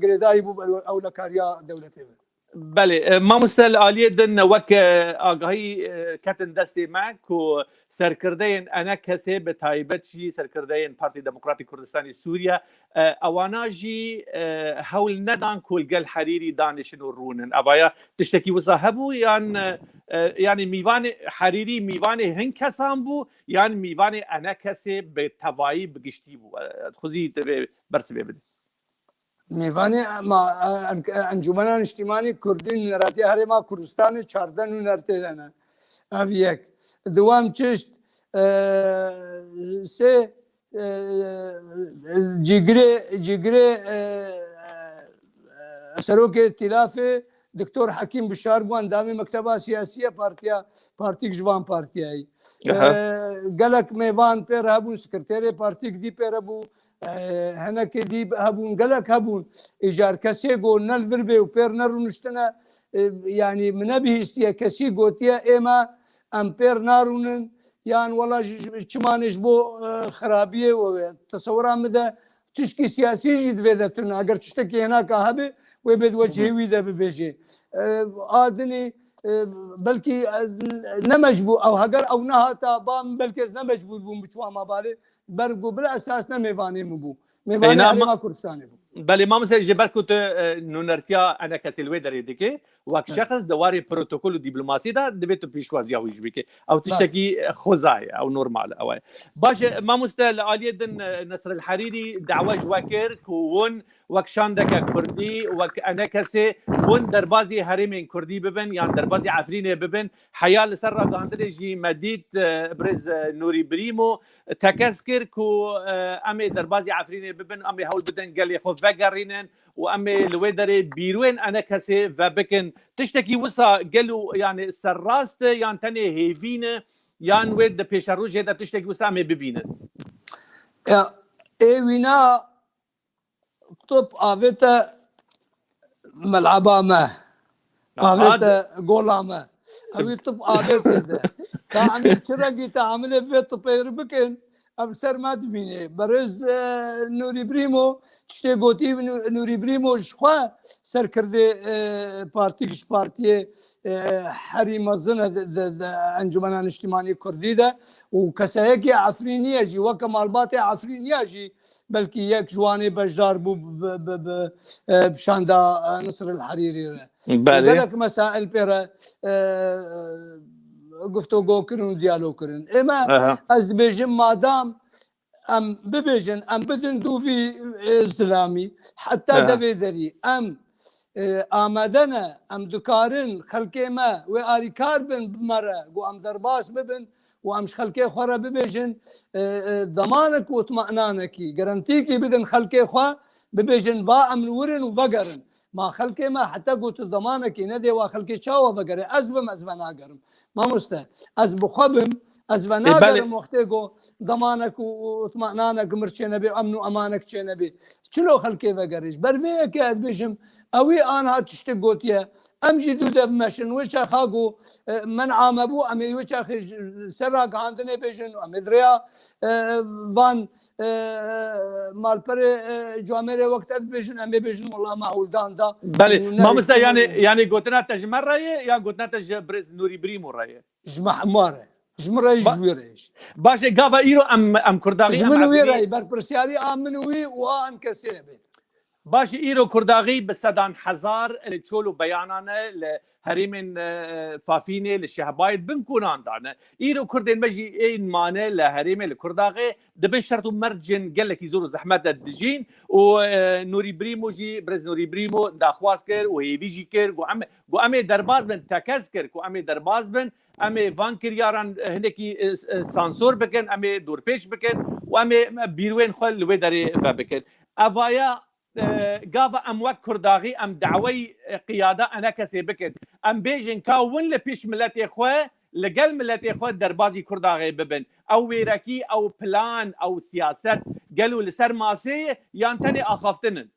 گرێدایی بوو ئەو لە کاریا دەولەتێ بێ بله مامۆستا عالیە دن وەک ئاگاهی کەتن دەستێ ماک و سەرکردەیەن ئەنە کەسێ بە تایبەتشی سەرکردەیەن پارتی دموکراتی کوردستانی سووریا ئەواناژی هەول نەدان کۆلگەل حەریری دانیشن و ڕوونن ئەوایە تشتێکی وزە هەبوو یان ینی میوانی حەریری میوانی هەنگ کەسان بوو یان میوانی ئەنە کەسێ بە تەواایی بگشتی بوو خوزی بەرس بێ بدە میوانی ئەنجومەنە نیشتیمانی کوردی نوێنەراتی هەرێما کوردستانی 14 نوێنەرتێدەنە ئەڤ یەک دوام چشت سێ جیگرێ سەرۆکێ تیلافێ دکتۆر حەکیم بشار بووان دامی مەکتەبا سیاسیە پارتیک ژوان پارتیایی گەلک mêvan پێر هەبوون سکرتێرێ پارتیک دی پێرە بوو هەنەکە دی هەبوون گەلک هەبوون ئیجار کەسێ گۆ نەلڤر بێ و پێر نەڕونشتنە ینی منە بیهستیە کەسی گوتیە ئێمە ئەم پێر ناڕونن یان وەڵا چمانش بۆ خراپیە وێ تەسەوەران بدە تشکی سیاسیژی دوێ دەتون ئەگەر شتێکی هێناکە هەبێ وێ بێت وەجهێوی دە ببێژێ ئادنی بەلکی نەمەجبوو ئەو هەگەر ئەو نەهاتا بام بەلکەس نەمەجبور بووم بچوە مابارێ بەرگو بلا ئەساس نەمێوانێم بوو mêvانê herêma Kurdistanê bû بله مامۆستا ji ber ku tu nûnertiya ene kesê li wê derê dike wek şexs di warê protokol û dîplomasî de divê tu pêşwaziya wî ji bike ew tiştekî xweza ye ew normal ew e baş e mamoste li aliyê din Nesril Herîrî dewe ji we kir ku hûn wek şandeke Kurdî wek ene kesê hûn derbasî herêmên Kurdî bibin yan derbasî Efrînê bibin heya li ser ragihandinê jî me dît Birêz Nûrî Birîmo tekez kir ku em ê derbasî Efrînê bibin em ê hewl bidin gelê xwe vegerînin û em ê li wê derê bîrwên ene kesê vebikin tiştekî wisa gel û yani serrast e yan tenê hêvîn e yan wê di pêşerojê de tiştekî wisa em ê bibînin êwîna top avête meleba me avête gola me evî top avêtê de taemîl çi rengî taemilê vê tipê bikin ev ser me dibînê Birêz Nûrî Birîmo tiştê gotî Nûrî Birîmo ji xwe serkirdê partîk ji partiyê herî mezin e Encumena Niştimanî Kurdî de û keseyekê Efrîniye jî weke malbatê Efrîniya jî belkî yek ji wanê bejdar bû bi şanda Nesril Herîrî re gelek mesail pê re گفتوگۆ kirin û diyalog kirin ئێمە ez dibêjim madam em bibêjin em bidin dûvî zilamî heta devê derî em amade ne em dikarin xelkê me wê alîkar bin bimere got em derbas bibin û em ji xelkê xwe re bibêjin demanek û itmenanekî gerantîkî bidin xelkê xwe bibêjin va em li wirin û vegerin ما خەلکێ me heta got demanekî nedê wa xelkê çawa vegere ez bim ez ve nagerim mamoste ez bixwe bim ez ve nagerim wextê got demanek û itmenanek mirçê nebê emn û emanek çê nebê çilo xelkê vegerî ber vê yekê ez bêjim ewî anha tiştek gotiye em jî dû de bimeşin wê çaxa got min ame bû em ê wê çaxê ser ragihandinê bêjin em ê dirêya van malperê camerê wekt ev bêjin em ê bêjin wela me hewldan da mamosta yani gotina te ji me re ye yan gotina te ji Birêz Nûrî Birîmo re ye ji me hema re ji min re ji wê re baş e gava îro em kurdaxî ji min wê re berpirsiyarî a min wî û a em kesê bê باش ایرو کرداغی به 100,000 چول و بیانانه لهریم فافینه لشهباید بنکونان دانه ایرو کردین بجی این مانه لهریم لکرداغی دبن شرط و مرجن گلکی زور زحمت دجین و نوری بریمو جی برز نوری بریمو داخواست کر و هیوی جی کر گو امه درباز بن تکز کر گو امه درباز بن امه وان کریاران هنکی سانسور بکن امه دورپیش بکن و امه بیروین خل لوی داری و بکن اوایا قاضى ام وك كرداغي ام دعوي قياده انا كسي بكن ام بيجن كاون لبيش ملتي اخوه لقل ملتي اخوه دربازي كرداغي ببن او ويركي او بلان او سياسات قالوا لسر ماسي يانتني اخافتنن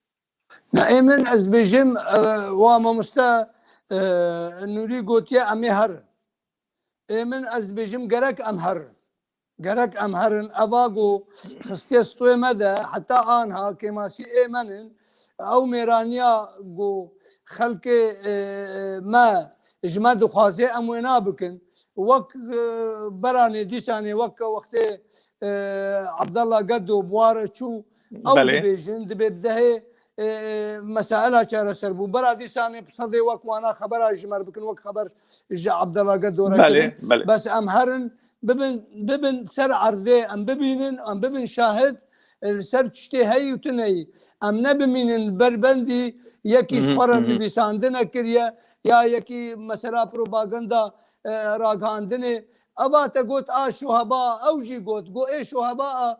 نائمن از بيجم واما مستا نوري قوتيا امي هر من از بيجم قرك ام هر قرك ام هرن اباغو خستيستو مدى حتى انها كماسي ايمنن او ميرانيا جو خلق ما اجماد خوازي امونا بكن وك براني ديساني وك وقت عبد الله قدو بوار شو او بيجن بده مسائل شهر سربو برا ديساني بصدي وك وانا خبر اجمر بكن وك خبر عبد الله قدو بس ام هرن ببن سر عرضي ام ببن شاهد سر تشتي هي وتنهي ام نبمين بربندي يكي شفرة نفيساندنا كريا يا يكي مثلا بروباغندا راغاندني ابا تقوت شهباء اوجي قوت قو اي شهباء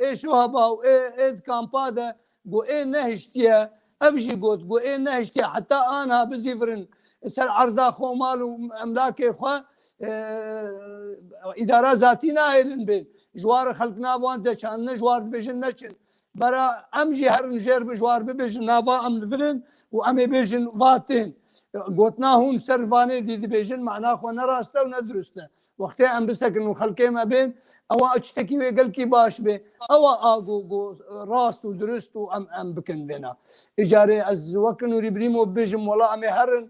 اي شهباء اي كامبادا قو اي نهشتيا افجي قوت قو اي نهشتيا حتى انا بزيفرن سر عرضا خو مالو املاكي خو اداره ذاتی ناهلن بین جوار خلق ناوان دچان جوار بيجن نچن برا امجي هر نجر بجوار بيجن ناوا ام فرن و ام بيجن واتين قوتنا هون سرفاني دي بيجن معنا خو نراسته و ندرسته وقت ام بسكن خلقي ما بين او اشتكي ويقل كي باش به او اغو راست و درست و ام بكن بينا اجاري از وكن ريبريمو بيجن ولا ام هرن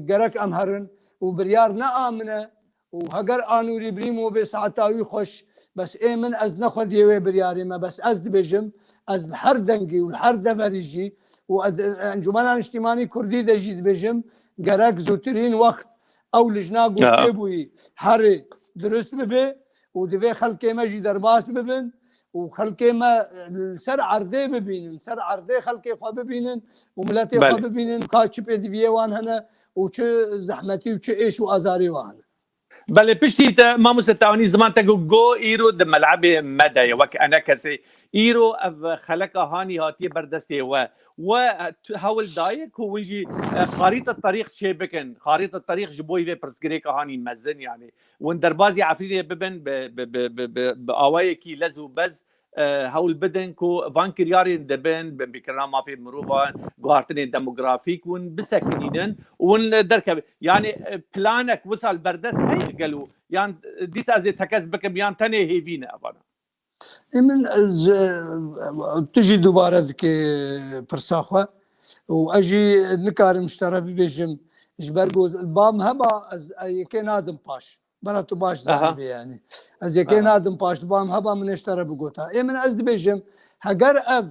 قرك ام هرن وبريار نامنه وهجر انوري بريمو بساعتاوي خوش بس ايه من از ناخذ يوي برياري ما بس از بجم از الحر دنجي والحر دفرجي وانجمنا اجتماعي كردي دجي بجم قراك زوترين وقت او لجنا قوتشبوي حري درست ببي ودفي خلقي ماجي درباس ببن وخلقي ما سر عرضي ببينن سر عرضي خلقي خو ببينن وملاتي خو ببينن كاتشب ادفي وان هنا وش زحمتي وش ايش وازاري وان بله پشتی ما مستعانی زمان تگو ایرو د ملعب مدى وك انا كسي ایرو اف خلق هاني هاتي بردستي و هاول دايك هو يجي خريطه الطريق شبكن خريطه الطريق جبوي في برسكريك هاني مزن يعني وان دربازي عفريتي ببن باوايكي لزو بز هاول بدن كو فانكر يارين دبن بكرنا ما في مروفا غارتني ديموغرافيك ون بسكنين ون دركب يعني بلانك وصل بردس هي قالوا يعني ديس از تكز بكم يعني تاني هيفينا ابانا من تجي دوباره دك برساخه واجي نكار مشترى بيجم جبرغو البام هبا كان ادم باش براتو باش زعبي يعني از يكين ادم باش بام هبا من اشترى بقوتها اي من ازد بيجم هجر اف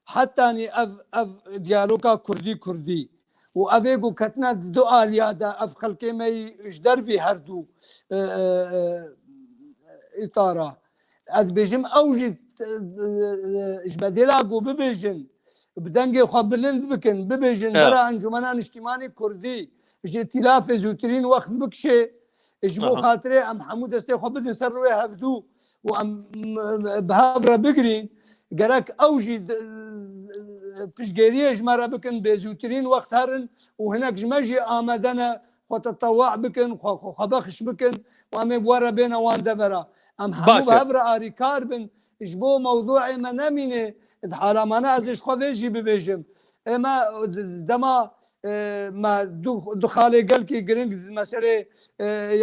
حتى اني اف ديالوكا كردي وافيغو كتنا دؤال يادا اف خلقي ما يجدر في هردو اطاره از بيجم اوجد اجبدلاقو ببيجن بدنجي خبلند بكن ببيجن برا انجمنا اجتماعي كردي جي ائتلاف زوترين وقت بكشي اجبو خاطري ام حمود استي خو بدن سروي هفدو وام بهافرا بقرين قراك اوجد بشجيريه جمره بكن بزوترين وقت هرن وهناك جمجي امدنا خو تطوع بكن خو خبخش بكن وام بورا بين وان دفرا ام حمود بهافرا اري كاربن اجبو موضوعي ما نمينه حرامانه ازش خو فيجي ببيجم اما دما ما دو خاله قال كي جرينج مساله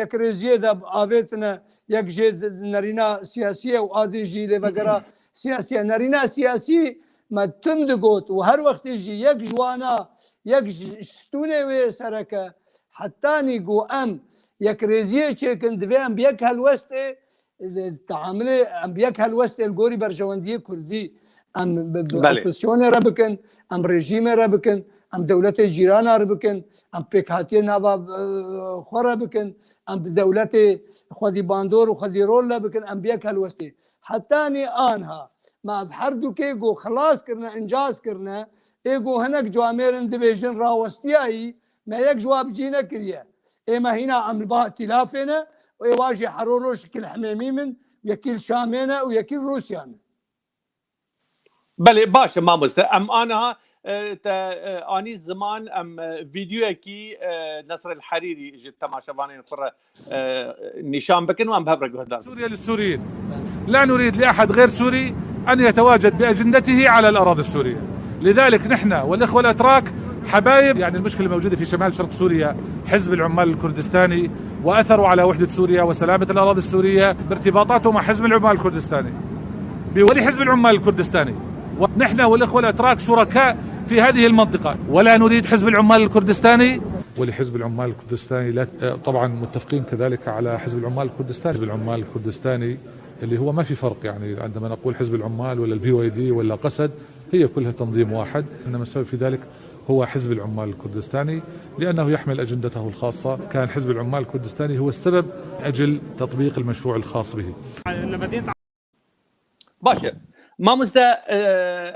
يكريزيه ده عافتنا يكجد نرينا سياسيه وادي جي لفقرا سياسيه نرينا سياسي ما تمدقوت وهر وقت يجي يك جوانا يك شتونه وسركه حتى نيجو ام يكريزيه كن دفهم بيك هالوسط تعامله ام بيك هالوست الجوري برجوانديه كردي ام اوبوزيسيون ربكن ام رژیم ربکن ام دولت جیران ربکن ام پیکاتی نوا خورا بکن ام دولت خودی باندور و خودی رول ربکن ام بیک هالوستی حتی نی آنها ما هر دو که گو خلاص کرنا انجاز کرنا ایگو هنک جوامرن دبیجن راوستیایی ما یک جواب جینا کریه اما هنا ام با ائتلافنا ويواجه حروروش كل حميمي من يكيل شامينا ويكيل روسيانا. بله باشه مامۆستا ام آنها آنی زمان ام فيديو كي نصر الحريري جد تماشاوانين خورا نشان بكن وام بهبرق هدار. سوريا للسوريين لا نريد لأحد غير سوري أن يتواجد بأجندته على الأراضي السورية، لذلك نحن والإخوة الأتراك حبايب. يعني المشكلة الموجودة في شمال شرق سوريا حزب العمال الكردستاني وأثروا على وحدة سوريا وسلامة الأراضي السورية بارتباطاته مع حزب العمال الكردستاني بولي حزب العمال الكردستاني. ونحن والإخوة الأتراك شركاء في هذه المنطقة ولا نريد حزب العمال الكردستاني ولحزب العمال الكردستاني. لا طبعا متفقين كذلك على حزب العمال الكردستاني. حزب العمال الكردستاني اللي هو ما في فرق، يعني عندما نقول حزب العمال ولا الPYD ولا قسد هي كلها تنظيم واحد، إنما السبب في ذلك هو حزب العمال الكردستاني لأنه يحمل أجندته الخاصة. كان حزب العمال الكردستاني هو السبب أجل تطبيق المشروع الخاص به. باشه مامۆستا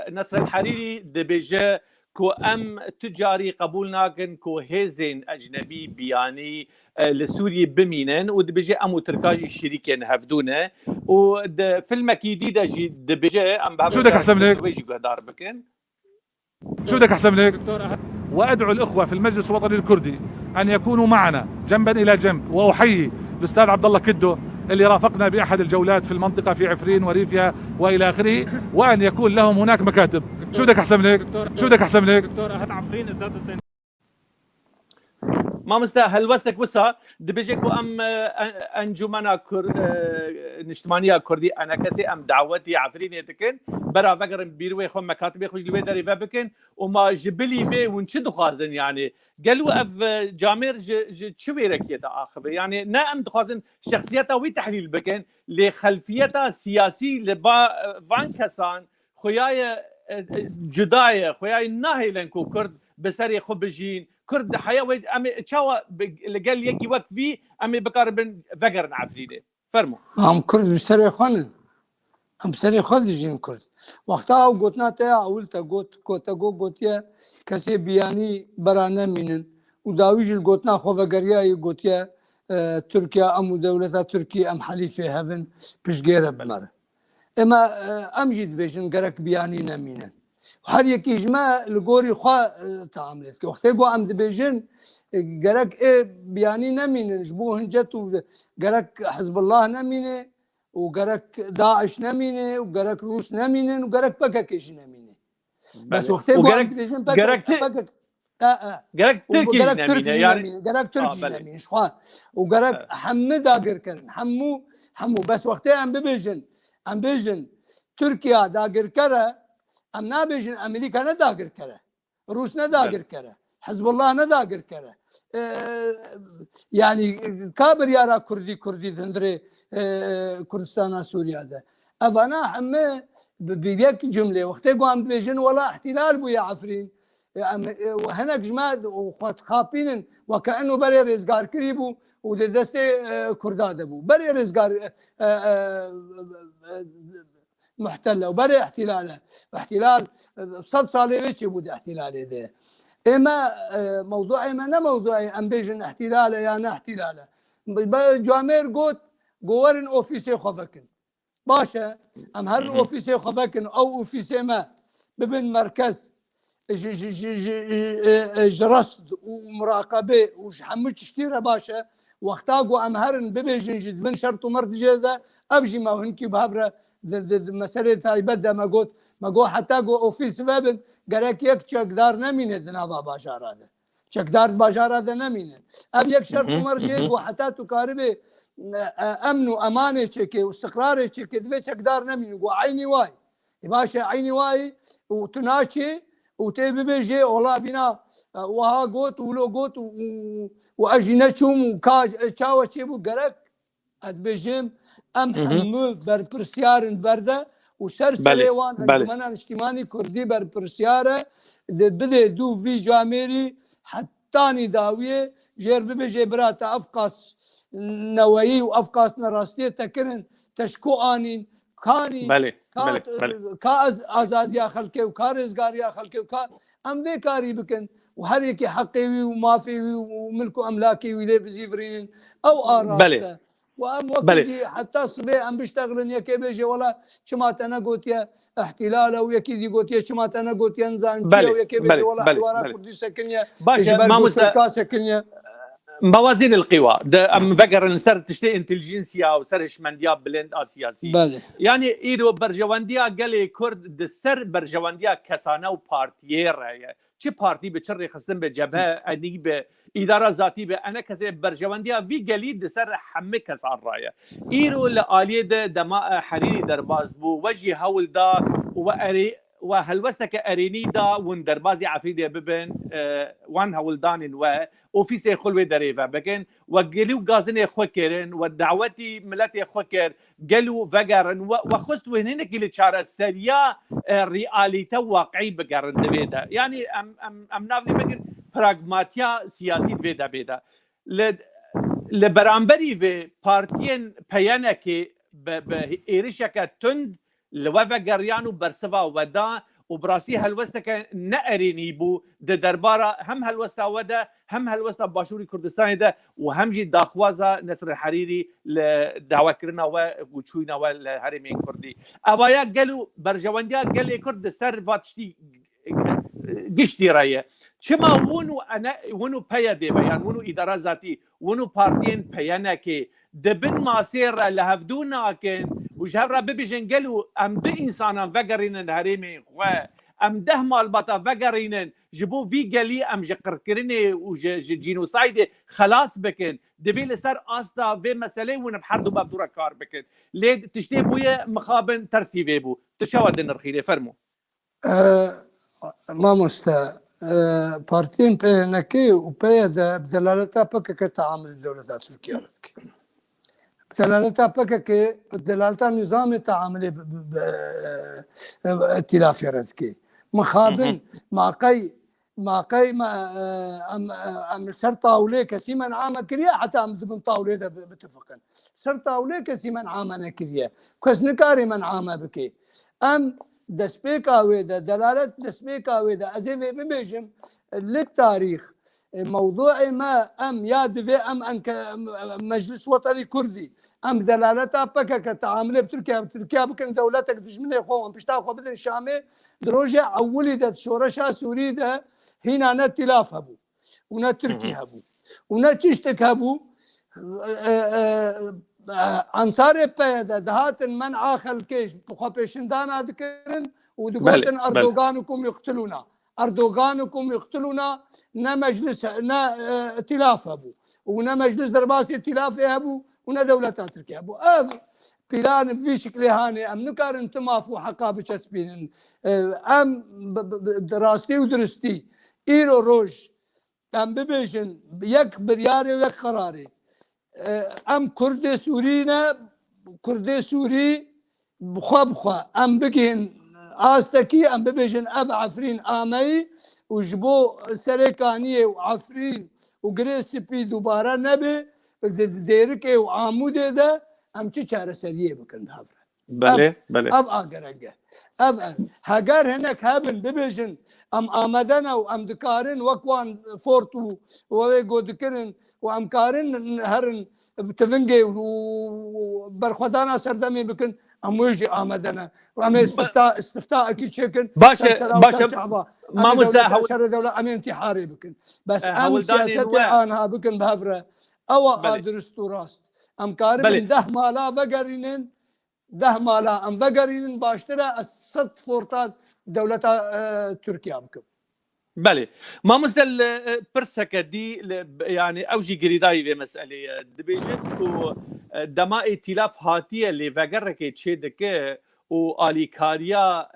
نصر الحريري دبيجه كو ام تجاري قبول ناكن كو هيزين اجنبي بياني لسوريا بمينن ودبيجه ام تركاجي شريكين هفدونه وفيلمك جديد جي دبيجه ام شو بدك احسن من هيك؟ ويجي قدار بكن شو بدك احسن من هيك؟ وادعو الاخوه في المجلس الوطني الكردي ان يكونوا معنا جنبا الى جنب، واحيي الاستاذ عبد الله كدو اللي رافقنا باحد الجولات في المنطقه في عفرين وريفيا والى اخره، وان يكون لهم هناك مكاتب. شو بدك احسن من هيك؟ شو بدك احسن من هيك؟ مامۆستا هەلوەستێک وسا دبێژێک و ئەم ئەنجومەنا نیشتمانیا کوردی ئەنەکەسی ئەم داوەتی عفرینێ دکن بەراڤەگەڕن بیروێ خۆ مەکاتبێ خۆش لێ دەریڤە بکن و ما ji bilî vê hûn çi dixwazin yani gel û ev camêr ji çi wêrekiyê de axibe yani ne em dixwazin şexsiyeta wî tehlîl bikin lê xelfiyeta siyasî li van kesan xuyaye cuda ye xuyaye nahêlin ku Kurd bi serê xwe bijîn كرد حياة أمي تشاوا لقال يجي وقت في أمي بقاربن فجر عفريدة فرموا هم كرد بسري خانن هم بسري خالد جين كرد وقتها وقتنا تيا أولتا قوتيا كسي بياني برانا منن وداويج القوتنا خوفا قريا قوتيا تركيا أم دولة تركيا أم حليفة هفن بشجيرة بمرة إما أم جيد بيجن قرك بياني نمينن هر یکی جمع لگوری خواه تعاملت که وقتی گو ام دبیجن گرک بیانی نمینن جبو هنجت و گرک حزب الله نمینه و گرک داعش نمینه و گرک روس نمینن و گرک پککش نمینه بس وقتی گو ام دبیجن پکک گرک ترکی نمینه گرک ترکی نمینه شخواه و گرک همه داگر کرن همو بس وقتی ام ببیجن ترکیه داگر کره ام نابیجن امریکا نداگر کره روس نداگر کره حزب الله نداگر کره yani kabir yara Kurdi dindire Kurdistana Suriye'de evana hemme bibek cümle vakti guam bejin wala ihtilal bu ya Afrin وهناك جماعة وخوات خابين وكأنه بري رزقار كريبو ودستي كرداد ابو بري رزقار محتله وبري احتلاله واحتلال صد صالي ليش يبود احتلاله ده اما موضوعي ما انا موضوعي ام بيجن احتلاله يا انا احتلاله جوامير قوت قوارن اوفيسي خفكن باشا ام هر اوفيسي خفكن او اوفيسي ما ببن مركز رصد ومراقبه وحمش تشتيره باشا واختاقوا ام هرن ببيجن جد من شرط ومرد جدا افجي ما هنكي بهبره مسألة تايبدا ما قلت حتى قو أوفيس وابن قالك يك شقدار نمينه دنابا باجار هذا شقدار باجار هذا نمينه أب يك شرط مرجع وحتى تقاربه أمن وأمانة شكل واستقرار شكل دفع شقدار نمينه وعيني واي باشا عيني واي وتناشي وتبي بيجي والله بينا وها قوت ولو قوت وأجينا شوم وكاج شاوة شيبو قالك أتبجم ام همو برپرسیارن برده و سر سریوان انجمنان اجتماعی کردی برپرسیاره بده دو وی جامری حتانی داویه جر ببیجه برات افقاس نوایی و افقاس نراستی تکرن تشکو آنین کانی کا آزادیا خلقی و کا رزگاریا خلقی و کا ام وی کاری بکن و هر یکی حقی وی و مافی وی و ملک و املاکی وی لی بزیفرین او آراسته وام وكيدي حتى الصبي ام بيشتغلن يكي بيجي ولا شمات انا قلت يا احتلال او يكي دي قلت يا شمات انا قلت يا نزان ويكي بيجي ولا حوارات كردي سكنيا ما سكنيا موازين القوى ام فكر سر تشتي انتليجنسيا وسر شمنديا بلند سياسي يعني ايرو برجوانديا قال كرد د سر برجوانديا كسانه و بارتيير چه پارتی به چه خستن به جبهه انی به اداره ذاتی به انا کسی برجواندیا وی گلید سر همه کسان رایه ایرو لآلیه دما حریری درباز بو وجه هول دا و هلوستك اريني دا ون دربازي عفريدي ببن وان هولدان و اوفيس خلوه دريفا بكن وقالوا غازن خوكرن ودعوتي ملتي خوكر قالوا فقرن وخست وهنك اللي شار سريا رياليته واقعي بقرن دبيدا يعني ام نافلي بكن براغماتيا سياسي بيدا بيدا لبرامبري في بارتين بيانكي بإيرشكا تند لوفا قريانو برسفا ودا وبراسي هلوستا نأريني بو دربارة هم هلوستا ودا هم هلوستا باشوري كردستان دا وهم جي داخوازا نصر الحريري لدعوة كرنا وچوينا والهرمين كردي اوايا قالوا برجوانديا قال كرد سر فاتشتي قشتي رايه چما ونو پيا دي يعني ونو اداره ذاتي ونو بارتين پيانا كي دبن ماسير لهفدونا كن وجهر ببيجن قالوا ام دي انسانا فقرين هريمي و ام ده مال بطا فقرين جبو في قالي ام جقركرني وجينوسايد خلاص بكن دبي لسر استا في مساله ونبحردو بابدورا كار بكن ليه تشتي بويا مخابن ترسي فيبو تشاود النرخيله فرمو ما مستا بارتين بينكي وبيدا بدلالتها بكك تعامل الدولة التركية لك بدلالتها بكك بدلالتها نظام تعامل ائتلاف يردكي مخابن ما قي ام سر طاوله كسي من عام كريا حتى ام دبن طاوله بتفقن سر طاوله كسي من عام كريا كوس نكاري من عام بكي ام دسبيكا ويدا دلالة دسبيكا ويدا أزيفي ببيجم للتاريخ موضوع ما أم يادفي أم أنك مجلس وطني كردي أم دلالتها بكا كتعامل بتركيا بكن دولتك دجمني خوهم بيشتاق خو بدن شامي دروجة ولدت شورشا سوري ده هنا نتلاف هبو ونا تركي هبو ونا تشتك هبو انصار پیدا دهات من آخر کش بخوا پیشندان ادکرن و دگوتن اردوغانكم يقتلونا نا مجلس نا ائتلاف ابو ونا مجلس درباس ائتلاف ابو ونا دولة تركيا ابو بلان في شكل هاني ام نكار انتمافو حقا بچسبين ام دراستي ودرستي ايرو روج ام ببيشن يك برياري ويك قراري ام كردي سوري بخوا ام بكين آستكي ام ببيجن اف عفرين آمي وجبو سريكانية وعفرين وقريس بي دوبارة نبي ديركي وعامودة ده ام چه چاره سريه بكن هافره بله اب آگرنگه اب هاگر هناك هابن ببيجن ام آمدنا و ام دكارن وكوان فورتو وويقو دكرن و ام كارن هرن بتفنجي و برخدانا سردمي بكن ام ويجي آمدنا و ام استفتاء اكيد شكن باشا ما مزدا شر دولة ام انتحاري بكن بس ام سياستي انها بكن بهفره او ادرستو راست ام كارن ده مالا بقرينن ده مالا ام وقرين باشترا الصد فورتات دولة تركيا بكم بله ما مزدل برسكة دي يعني اوجي قريداي في مسألة دبيجت و دما ائتلاف هاتية اللي وقرك تشيدك و آلیکاریا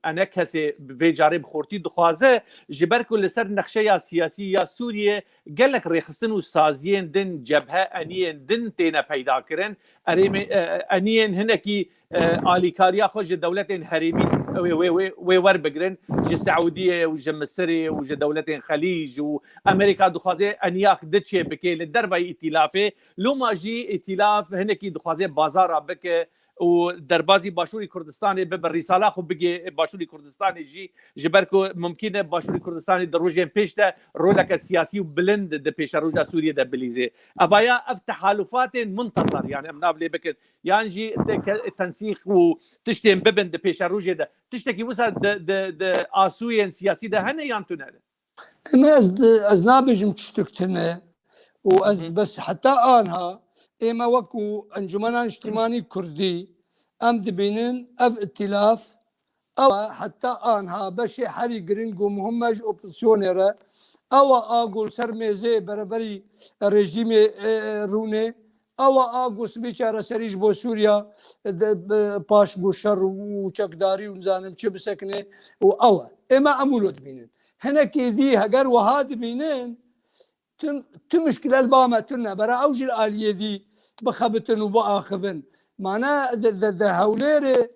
انا کسی به جارب خورتی دخوازه جبر کل سر نقشه یا سیاسی یا سوریه گلک ریخستن و سازین دن جبهه انین دن تینا پیدا کرن انین هنکی آلیکاریا خوش دولت هریمی وی ور بگرن جه سعودیه و جه مصری و جه دولت خلیج و امریکا دخوازه انیاک دچه بکه لدربه ائتلافه لو ما جی ائتلاف هنکی دخوازه بازار بکه و دربازی باشوری کردستان به رساله خو بگی باشوری کردستان جی جبر کو ممکنه باشوری کردستان در روزین پیش ده رولک سیاسی و بلند ده پیش روز سوریه ده بلیزه افایا اف تحالفات منتظر يعني امناف لي بكر يعني جي تنسيق و تشتم ببن ده پیش روز ده تشتكي وسا ده اسوين سياسي ده هن يانتونه ما از نابجم تشتكتنا واز بس حتى انها اما وكو انجمنان اجتماعي كردي ام دبينن اف ائتلاف او حتى انها بشي حري جرينجو مهمج اوبوزيونيرا او اقول سرميزي بربري رژیم رونه او اقول بیچاره سریج بو سوریا پاش بو شر و چکداری و نزانم چه بسکنه و او اما امولو دبينن هناك دي هجر وهاد بينن تمشكلة البامتنا برا أوج الآلية دي بخبتن وبآخذن معناه ده هوليري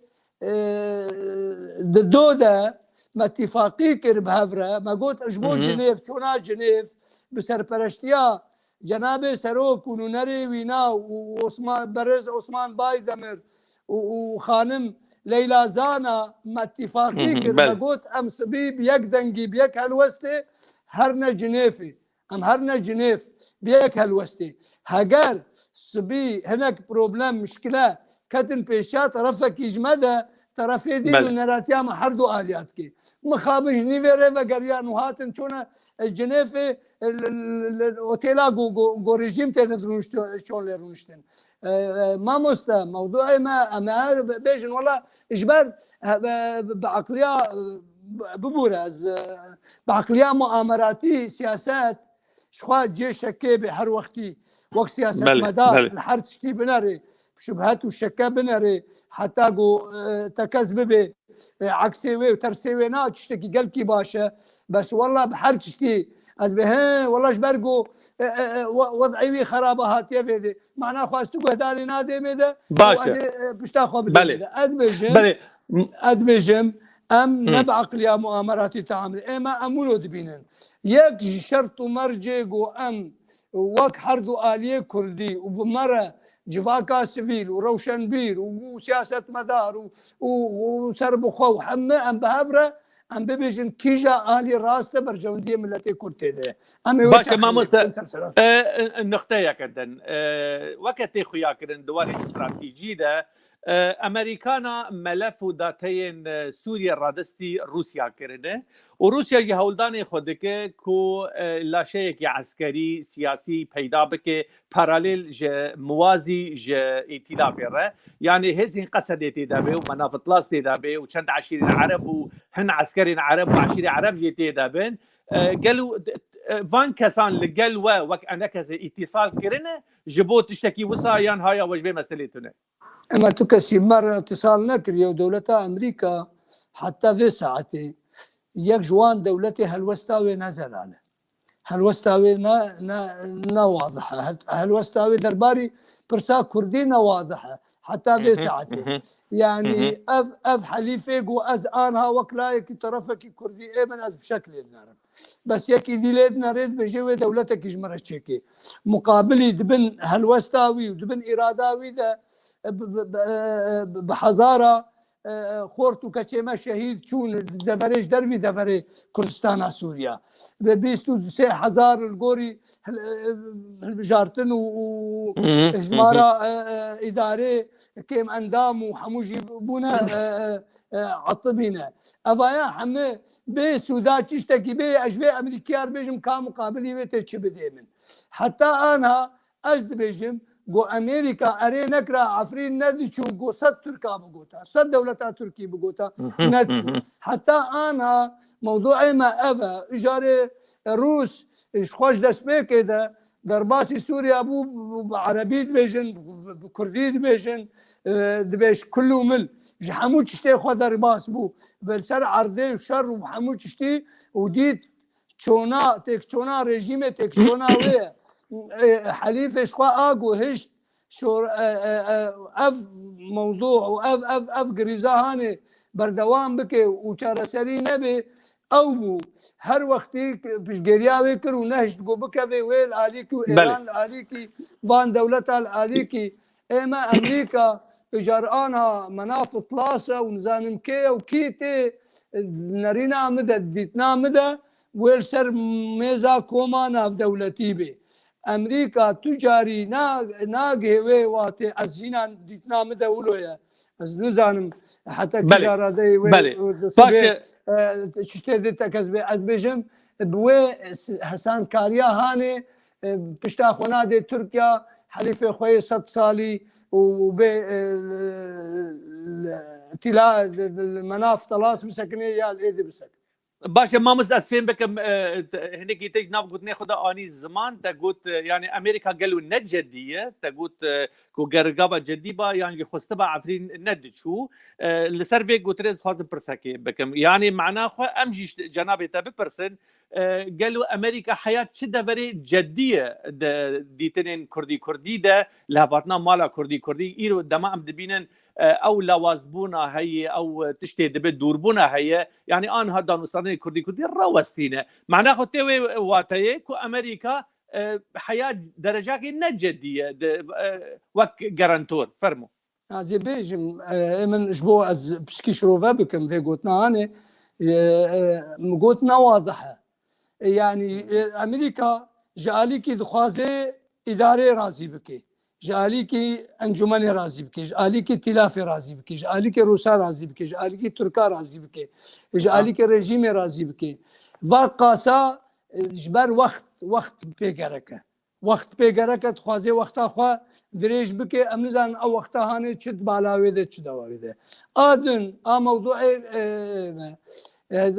ده دودة ما اتفاقي كرب هفرة ما قلت أجبون جنيف شونا جنيف بسر برشتيا جنابي سروك ونونري وينا وعثمان برز عثمان بايدمر وخانم ليلى زانا ما اتفاقي كرب ما قلت أمس بي بيك دنجي بيك هالوستي هرنا جنيفي ام هرنا جنيف بيك هالوستي هاجر سبي هناك بروبلم مشكله كتن بيشات طرفك يجمده طرفي دي ونراتيا ما حردو الياتكي مخاب جنيف ريفا قريان وهاتن شونا جنيف الاوتيلا جو ريجيم تدرونش شلون لرونشتن ما مستا موضوع ما بيجن والله اجبار بعقليه ببورز بعقليه مؤامراتي سياسات شخوات جيش شكي هر وقتي وقت سياسة مدار الحرب تشتي بناري شبهات وشكا بناري حتى قو تكذب به عكسيوي وترسيوي نا تشتكي قلبي باشا بس والله بحر تشتي از به والله جبرقو وضعي خرابات يفيدي معناه خواستو قهدالي نادي ميدا باشا بشتاخو بدي ادمجم ام نبعقليا مؤامراتي تعامل اما امولو دبينن يك شرط مرجيقو ام وك حردو آلية كردي وبمرة جفاكا سفيل وروشن بير وسياسة مدار وسرب خو حمى ام بهفرة ام ببيجن كيجا آلي راسته برجوندية ملتي كرتي ده باشا ما مستا النقطة يا كدن وقت خويا كدن دوالي استراتيجي ده امریکانا ملف و داتین سوریه رادستی روسیا کرده و روسیا جه هولدان خود که کو لاشه کی عسکری سیاسی پیدا بکه پارالل جه موازی جه ائتلاف ره یعنی هزین قصدتی دابه و منافط لاست دابه و چند عشیرین عرب و هن عسکرین عرب و عشیر عرب جتی دابن قالوا فان كسان لقل وك انا كذا اتصال كرنا جبو تشتكي وصايان هاي وجبه مسألتنا اما تكسي مرة اتصال نكري ودولتها امريكا حتى في ساعتي يك جوان دولتي هالوستاوي نزل عليه هالوستاوي نا واضحة هالوستاوي درباري برسا كردينا واضحة حتى في ساعتي يعني اف حليفه جو از انها وكلايك طرفك كردي ايمن از بشكل النار بس يكي ديليد نريد بجوي دولتك يجمر الشيكي مقابلي دبن هالوستاوي ودبن اراداوي ده بحضاره خورتو كشيما شهيد شون دفريش دربي دفري كردستان سوريا بيستو 3000 القوري جارتن وجمارة إداري كيم أندام وحموجي بونا عطبينا أفايا حمي بي سودا تشتكي بي أجوي أمريكيار بيجم كام مقابلي بيتش بديمن حتى أنا أجد بيجم جو امريكا اري نكرا عفرين ندشو جو 100 تركا بقوتا 100 دولتات تركي بقوتا ندشو حتى انا موضوعي ما افا اجاري روس خوش دسمه كده درباسي سوريا بو عربي دبيجن كردي دبيجن دبيش كله مل حمود تشتي خو درباس بو بالسر عرضي وشر وحمود تشتي وديت چونا تك چونا رژیم تك چونا وي حليف اشخوا اگو هش شور اف موضوع واف غريزه هاني بردوام بكي وچارسري نبي او بو هر وقتي بشگرياوي كرو نهشت گو بكوي ويل عليكي وايران عليكي بان دولت عليكي اما امريكا اجرانها مناف طلاسه ونزانم كي وكيتي نرينا مدى ديتنا مدى ويل سر ميزا كوما ناف دولتي بي امريكا تجاري ناقهوي واتي ازينا ديتنا مدى ولويا از نزانم حتى تجارة دي باشا شتي دي تكذبي از بيجم بوي حسان كاريا هاني بشتا خونا دي تركيا حليفة خوي 100 صالي وبي تلا المناف طلاس مسكني يا الايدي بسكن باشا ما مستأسفين بكم هناك يتج ناف قلت ناخذ اني الزمان تقول يعني امريكا قالوا ند جديه تقول كو قرقابه جديبه يعني خستبا عفرين ند شو لسرفي قلت ريز خاطر برسكي بكم يعني معناه امجي جنابي تبي برسن قالوا امريكا حياه شده فري جديه ديتنين كردي ده لهفاتنا مالا كردي ايرو دما ام دبينن او لوازبونا هي او تشتي دبي دوربونا هي يعني ان هذا نصراني كردي روستينا معناه خوتي واتاي كو امريكا حياه درجات نجديه وك جارانتور فرمو هذه بيجم من اسبوع بسكي شروفا بكم في قوتنا انا قوتنا واضحه يعني امريكا جاليكي دخوازه اداره راضي بكي جاليكي انجمن راضي بكي جاليكي تلاف راضي بكي جاليكي روسا راضي بكي جاليكي تركا راضي بكي جاليكي رژیم راضي بكي واقاسا جبر وقت بيگرکه وقت بيگرکه دخوازه وقتا خو دريج بكي امنزان او وقتا هاني چد بالاوي ده چ دواوي ده ادن موضوع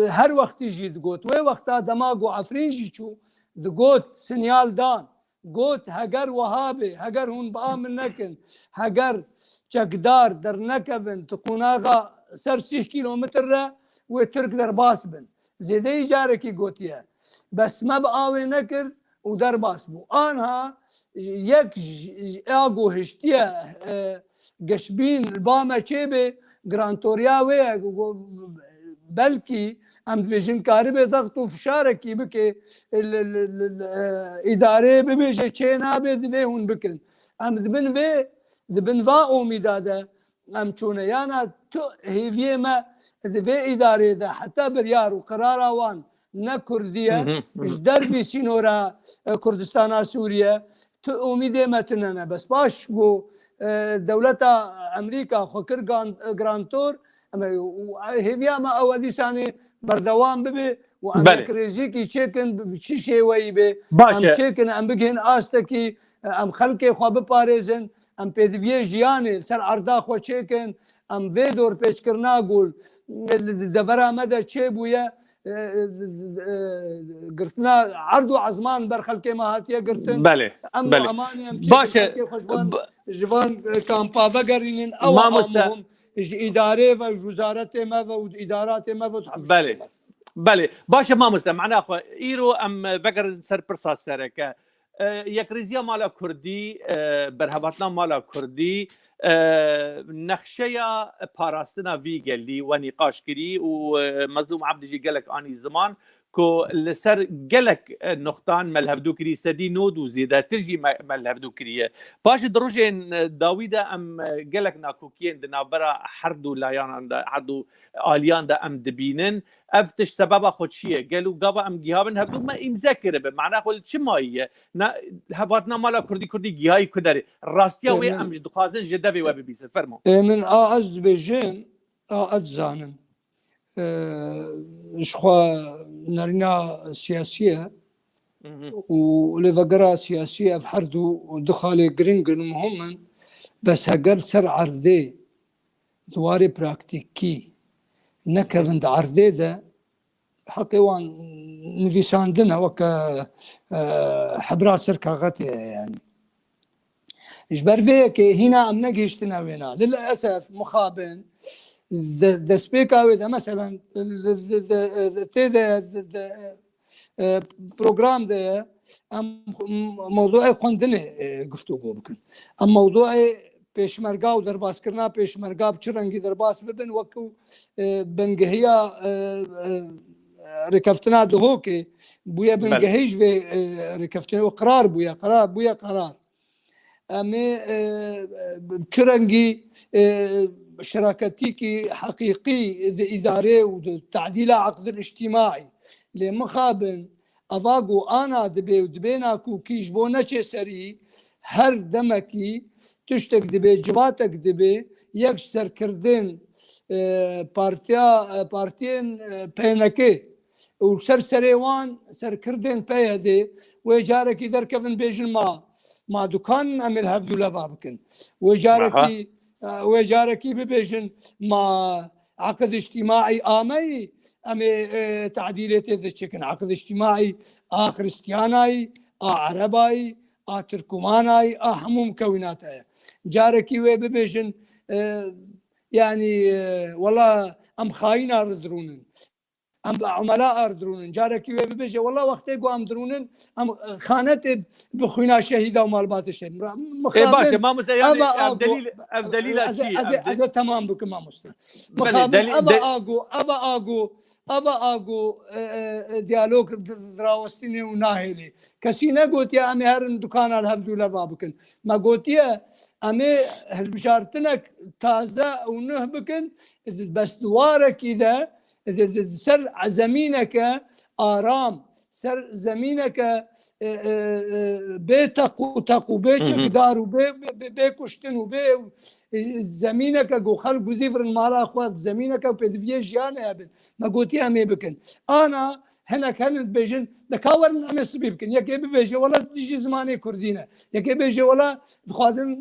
هر وقت يجي دقوت وي وقتا دماغو عفرين جي شو دقوت سنيال دان قوت هجر وهابي هجر هون بآمن نكن هجر چقدار در نكبن تقوناغا سر 6 كيلومتر وترك در باس بن زيدي جاركي قوتيه بس ما بآوي نكر ودر باس بو آنها يك اغو هشتيه قشبين الباما چيبه گرانتوريا وي بلكي ام بيجن كاربه ضغط وفشاركي بكي الاداره ببيجي تشينا بدهون بكن ام دبن فا اميداده ام تشونيانا هي ما دفي اداره ده حتى بريار وقرار وان نكرديه جدر في سينورا كردستان سوريا امید متننه بس باش بو دولت امریکا خکر گرانتور هیویا ما اولي ثاني بردوام ببي وام كريزيكي تشيكن بشي شي وي بي ام تشيكن ام بگين استكي ام خلقي خو بپاريزن ام پدويه جياني سر اردا خو تشيكن ام فيدور پيشكرنا قول دفرا مدى تشيبويا قرتنا عرض عزمان برخلكي ما هاتيه قرتن بله بله باشه جوان كامبا بقرين او امهم اداره ووزارات ما وادارات ما بله باشه ما مسلم معناه اخو ايرو ام فكر سر برساس سرك يكريزيا مالا كردي برهباتنا مالا كردي نخشيا باراستنا في قالي ونقاش كري ومظلوم عبد جي قالك اني زمان كو لسر قالك نقطان ملهفدو كري سدي نود وزيدا ترجي ملهفدو كري باش دروجين داويدا ام قالك ناكوكين دنابرا حردو لايان حردو اليان دا ام دبينن افتش سبب خودشيه قالوا قابا ام جهابن هبدو ما مذاكره بمعنى قول چمايه هفاتنا مالا كردي جهاي كدري راستيا وي ام دخازن جدوي وبيس فرمو من اعز بجين اعزانم إشخوا نرنا سياسية ولفقرا سياسية في حردو ودخالي جرينجن مهما بس هقر سر عردي دواري براكتيكي نكرند عردي ده حقيوان نفيساندنا وك حبرات سركاغتي يعني إجبر فيك هنا أم نجيشتنا وينا للأسف مخابن دسبيكا وإذا مثلا بروجرام ده موضوعي قندني قفتو بكن أم موضوعي پیشمرگا و درباس کرنا پیشمرگا بچرنگی درباس ببن وکو بنگهیا رکفتنا دهو که بویا بنگهیش و رکفتنا و قرار قرار اما بچرنگی شراكتي كي حقيقي إداري وتعديل عقد الاجتماعي لمخابن أفاقو أنا دبي ودبينا كو كيش بونا سري هر دمكي تشتك دبي جواتك دبي يكش سركردين بارتين بينكي وسر سريوان سركردين بيهدي ويجاركي دركفن بيجن ما دكان أمل هفدو لفابكن ويجاركي ببيجن ما عقد اجتماعي آمي أمي تعديلات ذا عقد اجتماعي خريستياناي عرباي تركماناي هموم مكوناتها جاركي وببيجن يعني والله أم خاين أردرونن أم عملاء أردرونن جاركي وببيجن والله وقتي قو أم درونن أم خانت بخوينا شهيدة ومالبات الشهيد باشا ما مستياني أبدليل أزا تمام بك ما مستيان مخابن أبا آقو ديالوج دراوستيني وناهلي كسينا قلت يا أمي هرن دكانا الهفدو لبابكن ما قلت يا أمي هالبشارتنك تازة ونهبكن بس دوارك إذا سر زمينك آرام سر زمينك بيتق وبيتك دار وبيكشتن وبي زمينك جو خلق وزيفر مالا اخوات زمينك وبيدفيه جيانا ابن ما قلت يا مي بكن انا هنا كان بيجن دكاور من سبي بكن يا كي بيجي ولا تجي زماني كردينا يا كي بيجي ولا دخازن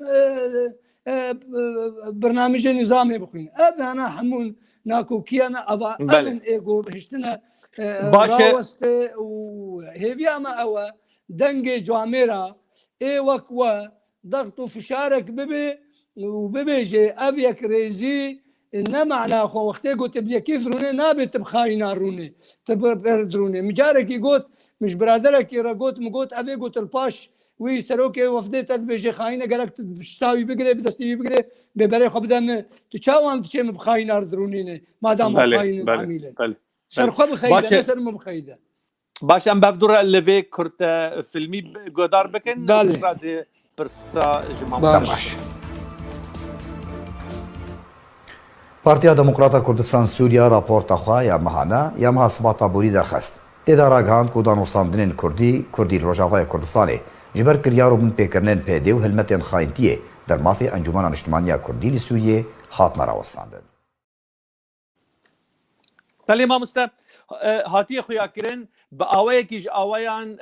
برنامج نظامي بخوين هذا انا حمون ناكو كي انا امن ايجو هشتنا راوست وهيفيا ما هو دنجي جواميرا اي وكوا ضغطوا فشارك ببي وببيجي ابيك ريزي انما على اخو وقت قلت بيكي دروني نابت بخاينا روني تبردروني مجارك قلت مش برادرك قلت مقلت ابي قلت الباش وي سروكي وفديت بيجي خاينه قالك بشتاوي بقري بدستي بقري ببري خبدان تشاوان تشم بخاينا روني ما دام خاين عميله شرخه بخيده مثلا مو بخيده باش ام بفدر اللي كرت فيلمي قدار بكن برازي برستا جماعه پارتیا دموکراتا کردستان سوریا راپورتا خوا یا مهانا یا مها سباتا بوری درخست تیدا راگهاند کو دانوستاندنین کردی روجاوای کردستانی جبر کریارو من پیکرنن پیدی و هلمتین خاینتیه در مافی انجمن اجتماعی کردی لسوریه هات نراوستاندن بله ما مستا هاتی خویا کرن با آوای کیج آوایان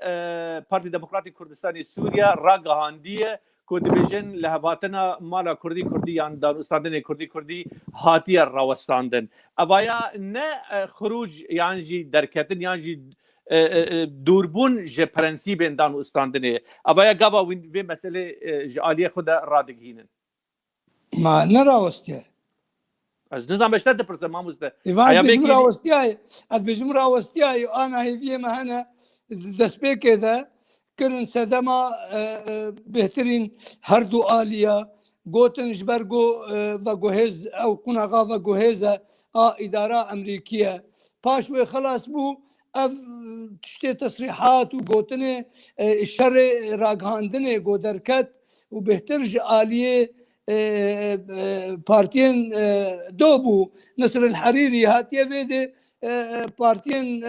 پارتی دموکراتی کردستانی سوریا راگهاندیه كود بيجن لهفاتنا مالا كردي يعني دار استاندن كردي هاتي الراوستاندن افايا نا خروج يعني جي دركتن يعني جي دوربون جي برنسيبن دان استاندن افايا غابا وين مساله جاليه خدا رادگينن ما نراوستيه از نظام اشتد برز ما مزده ايفان بيجم راوستيه انا هي في مهنا دسبه كده كرن سدما بهترين هردو آلية قوتن جبرگو وگوهز او كناغا وگوهزة إدارة أمريكية پاشوه خلاص بو اف تشتي تصريحات وقوتن الشر راگهاندن قودركت وبهترج آلية بارتين دوبو نصر الحريري هاتيه فيدي بارتين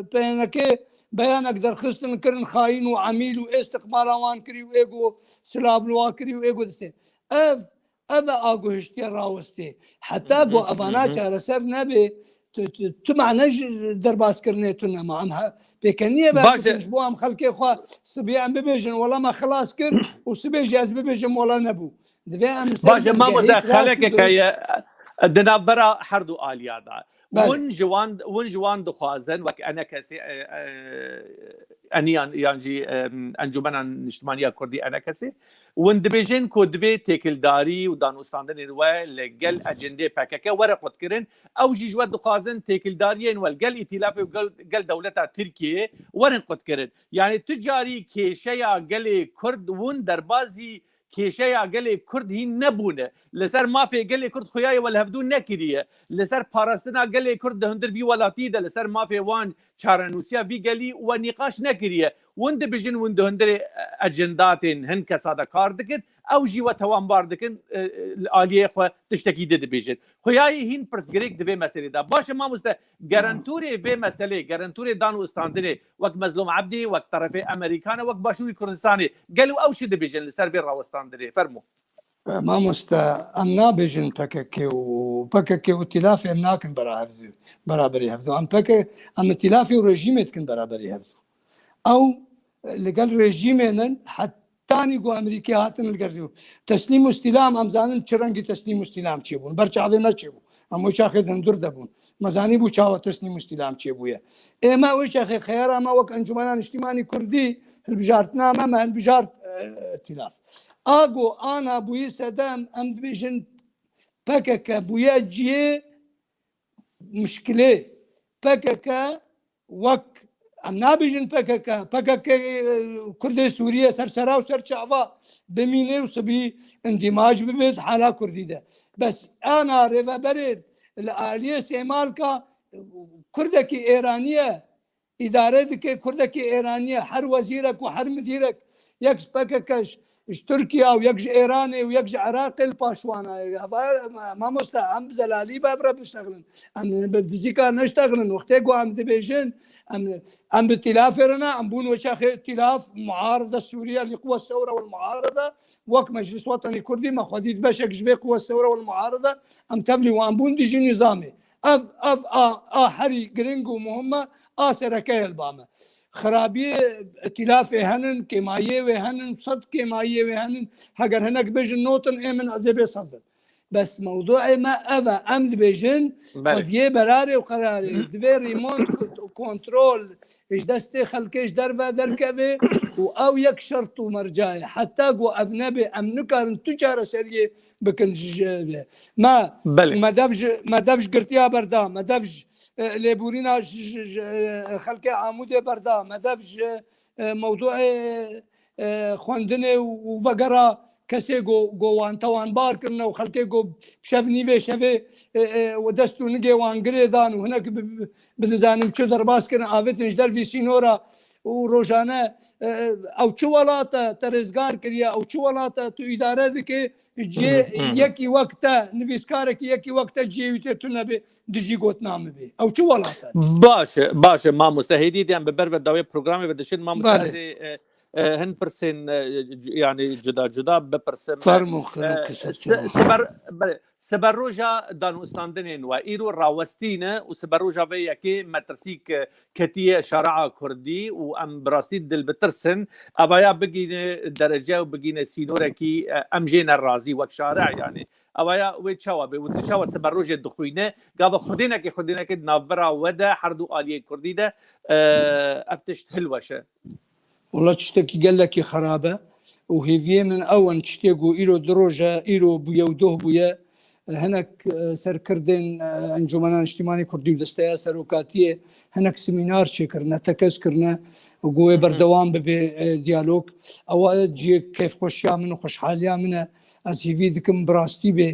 بينكي بيانك درخستن كرن خاين وعميل واستقبال وان كري وايجو سلاب لوا كري وايجو دسي اذا اغو هشتي راوستي حتى بو افانات على سر نبي تمعنج درباس كرنيتنا معها بكنيه بوام خلكي خو صبيان ببيجن والله ما خلاص كر وصبيج از ببيجن ولا نبو باشه ما مدخلك كي دنا برا حردو آليات ون جوان دخوازن وك انا كسي انيان يعني انجمن الاجتماعيه الكردي انا كسي ون دبيجن كو دبي تيكلداري ودانوستاندن و لجل اجنده باكاكا ورقت كرن او جي جواد دخوازن تيكلداريين والجل ائتلاف وجل دولتها تركيا ورقت كرن يعني تجاري كيشيا جل كرد ون دربازي کێشەیە گەلێک کورد هی نەبوونە لەسەر مافێ گەلێک کورد خویای وەلهەفتوو نەکریە لەسەر پاراستنا گەلێک کورد هەندر وی وڵاتیدا لەسەر مافێ وان چارەنووسیا وی گەلی و نیقاش نەکریە ون دەبێژن ون هەندرێ ئەجنداتێن هەن کەسادە کار دکرد ئەو ژیوە تەوانبار دکن ئالیە خۆ تشتێکی دەبێژن خویای هین پرسگرێک دەبێ مەسەلێدا باشە مامۆستا گەرانتورێ بێ مەسەلێ گەرانتورێ دان و ئستاندنێ وەک مەزلوم عەبدی وەک تەرەفێ ئەمریکانە وەک باشووری کوردستانی گەل و ئەو چی دەبێژن لەسەر بێ ڕاوەستاندنێ فەرموو مامۆستا ئەم نابێژن پەکەکێ و پەکەکێ و تیلافی ئەم ناکن بەرابەری هەفتوو ئەم تیلافی و ڕێژیمێت کن بەرابەری هەفتوو ئەو لەگەڵ ڕێژیمێنن تانی گو ئەمریکی هاتن گەردی و تەسلیم و استیلام ئەمزانن چ ڕەنگی تەسلیم و استیلام چێ بوون بەرچاوێ نەچێ بوو ئەمە چاخێت هەم دوور دەبوون مەزانی بوو چاوە تەسلیم و استیلام چێ بووە ئێمە ئەوەی چاخێ خەیار ئەمە وەک ئەنجومەنان نیشتیمانی کوردی هەڵبژارتنامەمە هەڵبژارت تیلاف ئاگۆ ئانا بووی سەدەم ئەم دبێژن پەکەکە بوویە جێ مشکلێ پەکەکە وەک ئەم نابێژن پەکەکە کوردی سووریە سەرسەرا و سەرچاوا بمینێ و سبی ئەندیماج ببێت حالا کوردیدە بەس ئانا ڕێڤەبەرێت لە ئالیە سێمالکە کوردێکی ئێرانیە ئیدارە دکێ کوردێکی ئێرانیە هەر وەزیرەک و هەر مدیرێک یەک پەکەکەش تورکیا و یەک ئێرانێ و یەک عراقی پاشوانە مامۆستا ئەم زەلالی بابرە بشتغلن ئەم دزیکا نەشتغلن وەختێک گو ئەم دەبێژن ئەم بتیلافێرەنا ئەم بوون وەچاخێ تیلاف معارضة سوريا لقوى الثورة والمعارضة وەک مجلس وطني كردي مەخوەدیت بەشێک ژبێ قوى الثورة والمعارضة ئەم تەبلی وان بوون دیژی نظامێ ئەف هەری گرنگ و مهمە ئاسەرەکەی هەلبامە خرابی ائتلافێ هەنن کێماییێوێ هەنن سەد کێماییێوێ هەنن هەگەر هەنەک بێژن نۆتن ئێمن ئەزێبێ سەدن بەس مەوضوعی ما ئەڤە ئەم دبێژن خودیێ بەرارێ و قەرارێ دبێ ریمۆنت کۆنترۆل هیچ دەستێ خەڵکێش دەربە دەرکەوێ و ئەو یەک شەرت و مەرجایە حتا گۆ ئەڤ نەبێ ئەم نکارن تو چارەسەریێ بکن مەدەڤژ گرتیا بەردا مەدەڤژ لێبورینا خەڵکی ئامودێ بەردا مەدەڤژ مەوضوعی خوێندنێ و vەگەرا کەسێ گۆوان تەوانبارکردنە و خەڵکێ گۆ شەڤنیڤێ شەvê دەست و نگێ وانگرێدان و هەنەک بدەزانم چ دەرباسکردن ئاوێتنش دەرڤی سینۆرە و ڕۆژانە ئەو چ وڵاتە تەرێزگار کردە ئەو چ وڵاتە تو ئیدارە دکێ جێ یەکی وەکتە نویسکارێکی یەکی وەکتە جێویتێ تو نەبێ دژی گۆتنامە بێ ئەو چ وڵاتە باشە مامۆستا هێدیدیان بەبەر بە داوای پرۆگرامی بەدەشن مامۆستازێ هەن پرسێن یعنی جدا بپرسم سبەر ڕۆژە دانوستاندنێن و ئیرۆ ڕاوەستینە و سبەر ڕۆژاوە یەکێ مەترسیک کەتیە شەرعا کوردی و ئەم بڕاستی دل بترسن ئەڤیا بگینە دەرەجە و بگینە سینۆرێکی ئەم ژێنە ڕازی وەک شارع یانێ ئەوەیە وێ چاوە بێ وتچاوە سبەر ڕۆژێ دخوینە گاوە خودێنێکی ناوبەرا وەدە هەردوو ئالیە کوردیدە ئەف تشت هەلوەشە وڵات شتێکی گەلێکی خراپە و هێڤێ من ئەوەن شتێک و ئیرۆ درۆژە ئیرۆ بووە و دۆه بووە هەنێک سەرکردن ئەنجومەنان نیشتیمانی کوردی و دەستەیە سەرۆکاتیە هەنێک سمینار چێکردنە تەکەسکردنە و گوێ بەردەوام ببێ دیالۆگ ئەوە جێ کەفخۆشیا من و خۆشحالیا منە ئەس هیڤی دکم بڕاستی بێ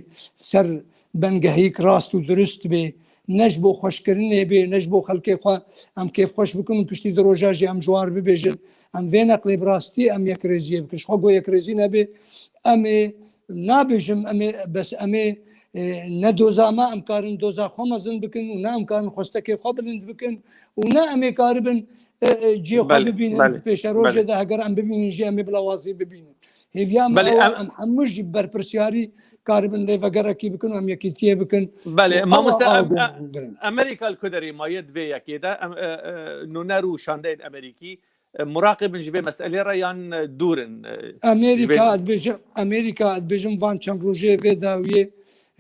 سەر بەنگەهیک ڕاست و درست بێ نەش بۆ خۆشکردنێ بێ نەش بۆ خەڵکێ خوا ئەم کێف خۆش بکن و پشتی درۆژاژی ئەم ژوار ببێژن ئەم vê neqlê birastî em yekrêziye bikin xwe got yekrêzî nebe em ê nabêjim em ê bes em ê ne dozama em karin doza xwe mezin bikin û ne em karin xwestekê xwe bilind bikin û ne em ê karibin ciyê xwe bibînin pêşe rojê de heger em bibînin jî em ê bila wazî bibînin hêviya me em hemû jî berpirsiyarî karibin rêvegerekî bikin û em yekîtiye bikin mamoste Amerîka li ku derê maye divê yekê de nûner û şandeyên Amerîkî مراقب جبه مسئله را یان دورن امریکا دبیجم وان چند روزه و داویه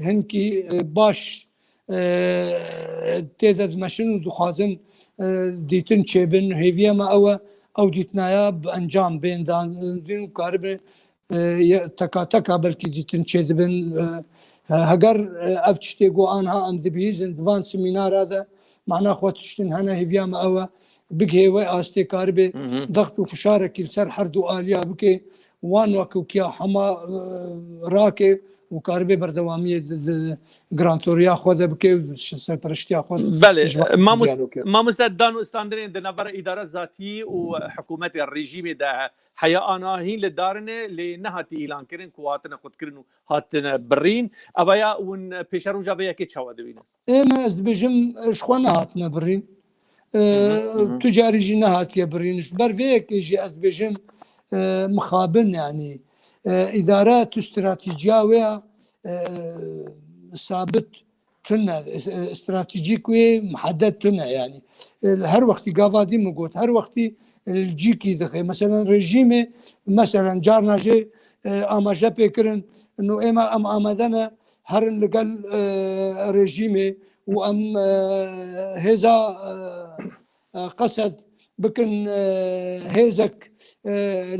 هنکی باش تێدە مەشن و دخوازن دیتن چێبن هێڤیەمە ئەوە ئەو دیتنایە ئەنجام بێندان و کاربێ تەکاتەکا بەلکی دیتن چێ دەبن هەگەر ئەف شتێگۆ ئانها ئەم دەبیژن دوان سمینارادا معنا خۆ تشتن هەنە هێڤیەمە ئەوە بگهێوەی ئاستێکار بێ دەخت و فشارێکی سەر هەردوو ئالیا بکێ وان وەکوکیا هەما ڕاکێ و کاربێ بەردەوامی گرانتۆریا خۆ دەبکێ و سەرپەرشتیا خۆ مامۆستا دان و ئستاندنên di navbera îdara zatî û hikûmetê rejîmê de heya ana hîn li darinê lê nehatî îlankirin ku hatine xwedkirin û hatine birîn evaya hûn pêşa roja vê yekê çawa dibînin ئێمە ez dibêjim ji xwe nehatine birîn tu carî jî nehatiye birîn ji ber vê yekê jî ez dibêjim mixabin yanî îdara tu stratîjiya wê ya sabit tune stratîjîk wê muhedded tune yanî her wextî gavadî min got her wextî cîkî dixe meselen rejîmê meselen carna jê amaje pêkirin nû ême em amade ne herin li gel rejîmê û em hêza qesed bikin hêzek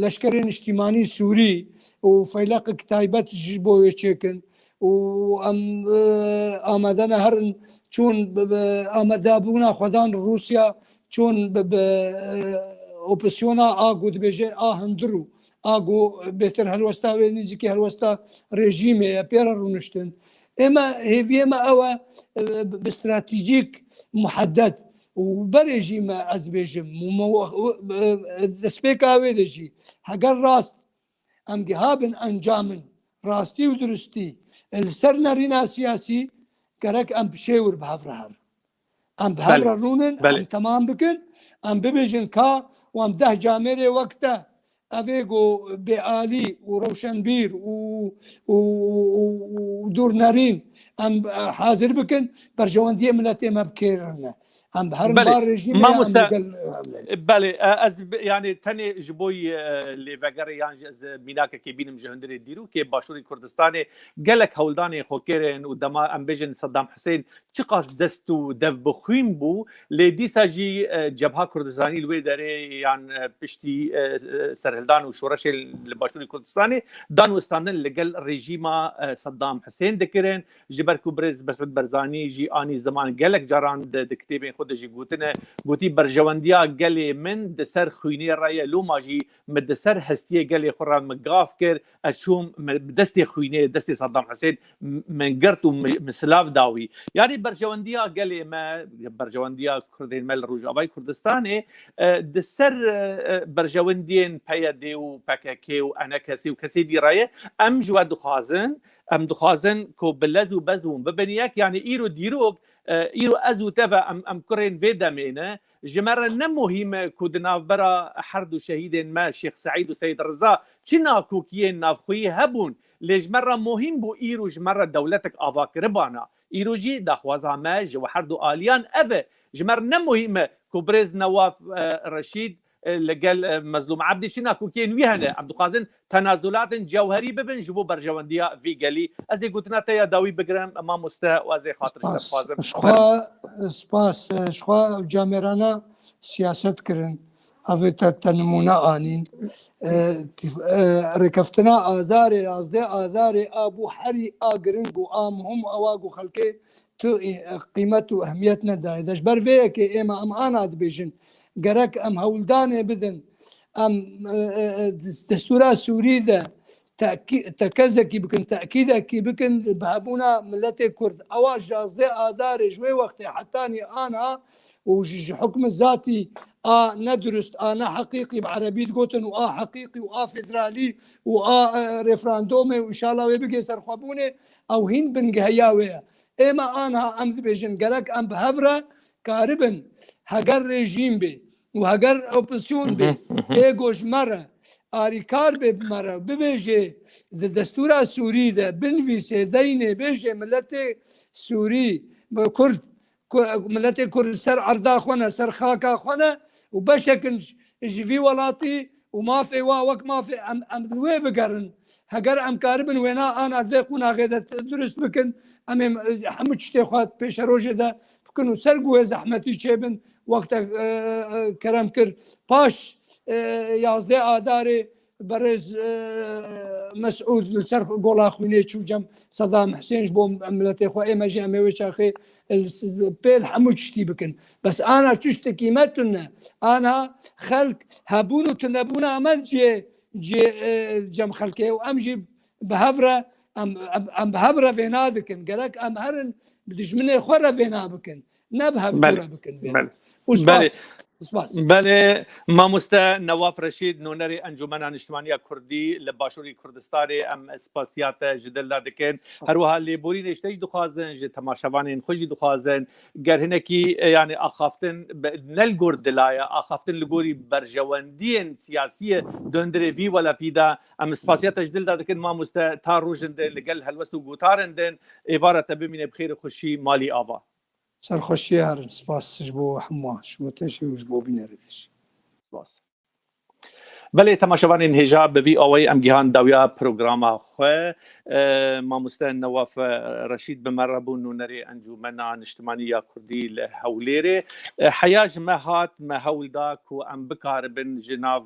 leşkerên niştîmanî Sûrî û feylaqek taybet ji bo wê çêkin û em amade ne herin çûn amadebûna xwedan Rûsya çûn operasyona ago dibêje a hindir û ago bêtir helwesta wê nîzîkî helwesta rejîmê ye pêra rûniştin ême hêviyê me ew e bi stratîjîk muhedded û berê jî me ez dibêjim destpêka wê de jî heger rast em gihabin encamin rastî û durustî li ser nerîna siyasî gerek em pişêwir bi hev re her em bi hev re rûnin em temam bikin em bibêjin ka û em deh camerê wek te evê got bêalî û rewşenbîr û dûrnerîn em hazir bikin berjewendiyê milletê me bikêrine em bi her bar rejîmê belê ez yani tenê ji bo lêvegerê yan ji ez mînakekê bînim ji hundirê dîrokê Başûrê Kurdistanê gelek hewldanê xwekêrên û dema em bêjin Saddam Hüseyin çi qas dest û dev bixwîn bû lê dîsa jî Cebha Kurdistanî li wê derê yan piştî serhildan û şoreşê li Başûrê Kurdistanê dan û standin li gel rejîma Saddam Hüseyin dikirin ji ber ku Birêz Mesûd Barzanî jî anî ziman gelek caran di kitêbên xwe de jî gotine gotî berjewendiya gelê min di ser xwînê re ye loma jî min di ser hestiyê gelê xwe re min gav kir ez çûm destê xwînê destê Saddam Hüseyin min girt û min silav dawî yanî berjewendiya gelê me berjewendiya Kurdên me li Rojavayê Kurdistanê di ser berjewendiyên PYD û PKK û NKC û kesê dî re ye em ji we dixwazin em dixwazin ku bi lez û bez û bibin yek yanî îro dîrok îro ez û te ve em kurên vê demê ne ji me re ne muhîm e ku di navbera her du şehîdên me Şêx Seîd û Seîd Riza çi nakokiyên navxweyî hebûn lê ji me re muhîm bû îro ji me re dewletek avakiribana îro jî daxwaza me ji we her du aliyan ev e ji me re ne muhîm e ku Birêz Newaf Reşîd لەگەل مەزلوم عەبدی چی ناکۆکیên wî hene em dixwazin tenazulatên cewherî bibin ji bo berjewendiya vî gelî ez ê gotina te ya dawî bigirim mamoste û ez ê xatir dixwazim spas xwe camerana siyaset kirin ev te nimûne anîn rêkeftina azarê azdê azarê a bû herî a giring û a muhim ewa got xelkê tu qîmet û ehmiyet nedaye ji ber vê yekê ême em ana dibêjin gerek em hewldanê bidin em destûra Sûrî de tekezekî bikin te'kîdekî bikin bi hebûna milletê Kurd ewa ji azdê azarê ji wê wextê hetanî ana û ji hukmê zatî a nedurust a neheqîqî bi erebî digotin û a heqîqî û a federalî û a referandûmê û inşallah wê bigê serxwebûnê ew hîn bingeheya wê ye ême anha em dibêjin gerek em bi hev re karibin heger rejîm bê û heger opsyon bê êgo ji me re arîkar bê me re bibêje di destûra Sûrî de binivîse deynê bêje milletê Sûrî Kurd milletê Kurd ser erda xwe ne ser xaka xwe ne û beşekin ji vî welatî ومافي وك مافي ام وي بقرن هقر ام كاربن وينا انا ذيقونا غيدا درست بكن ام حمد شتيخوات بيش روجي دا بكنو سرقوا زحمتي تشيبن وقت كرم كر باش يازدي آداري برز مسعود لسرخ قولا خويني شو جم صدام حسين جبو عملتي خو اي ماجي امي شاخي بيل حمود شتي بكن بس انا تشتي قيمتنا انا خلق هبونو تنبونا امد جي جم خلقي وامجي بهفره ام بهفره فينا بكن قالك ام هرن بدش مني خره فينا بكن نبهف دورة بكن بله مامۆستا نواف رشید نونری انجمن اجتماعی کردی لباشوری کردستانی ام اسپاسیات جدل دکن هر وها لیبوری نشتهج دخوازن ج تماشاوانین خوشی دخوازن گرهنکی یعنی آخافتن نلگور دلایا آخافتن لگوری برجواندین سیاسی دندری وی ولا پیدا ام اسپاسیات جدل دکن مامۆستا تا روزنده لگل هلوست و گوتارندن ایوارا تبمین بخیر خوشی مالی آوا سرخوشی هر سپاس جبو حماش بو تشي وجبو بينردش سپاس بله تماشاوانین هجا به وی آوای ام گیهان داویا پروگرام خو مامۆستا نواف رشید بمربون نونری انجمن اجتماعی کردی لهولێرê حیاج مهات مهولدا کو ام بکاربن جناv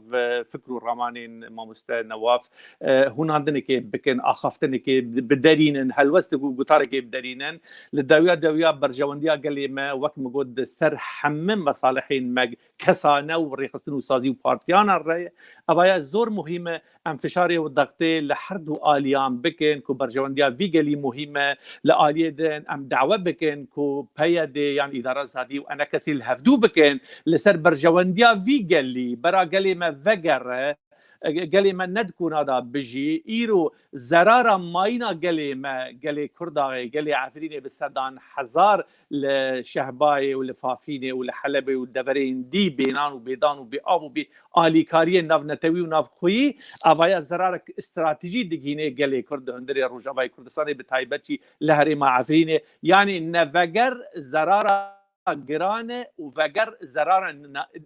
فکر و رامانین مامۆستا نواف هوناندنه که بکن آخافتنه که بدرینن هلوست گوتاره که بدرینن لداویا برجواندیا گلی ما وقت مگود سر همه مصالحین مگ کسانه و ریخستن و سازی و پارتیان الرأي اویا زور مهمه ام فشاری و ضغطه لهر دو آلیان بکن کو برجواندیا وی گلی مهمه لآلیه دن ام دعوه بکن کو پیاده یعنی اداره زادی و انا کسی الهفدو بکن لسر برجواندیا وی گلی برا گلی ما وگره گلی ما ندکون هذا بجي ایرو زرارا ماینا گلی ما گلی کرداغی گلی عفرینه بسردان هزار لشهبای و لفافینه و لحلبه و دورین دی بینان و بیدان و بیاب و بی آلیکاری ناف نتوی و ناف خویی اویا زرار استراتیجی دگینه گلی کرد هندری روجاوای کردستانی بتایبتی لهری ما عفرینه یعنی نوگر زرارا گرانه و وگر زراره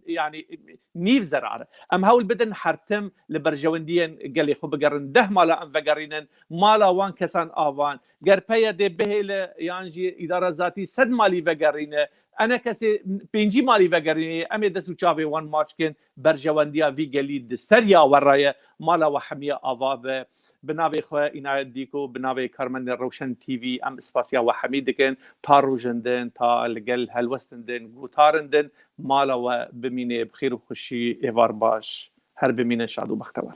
يعني نيف زراره ام هول بدن حرتم لبرجواندين قال خو بقرن ده مالا ام وگرينن مالا وان كسان آوان گر پیاده به یانجی اداره ذاتی صد مالی وگرینه انا کسی پنجی مالی وگرینه امی دسو چاوی وان ماچکن برجواندیا وی گلید سریا ورای مالا و حمیه آواب بناوی خواه اینایت دیکو بناوی کارمن روشن تیوی ام اسپاسیا و حمیدکن تا روژندن تا لگل هلوستندن گوتارندن مالا و بمینه بخیر و خوشی ایوار باش هر بمینه شاد و بختور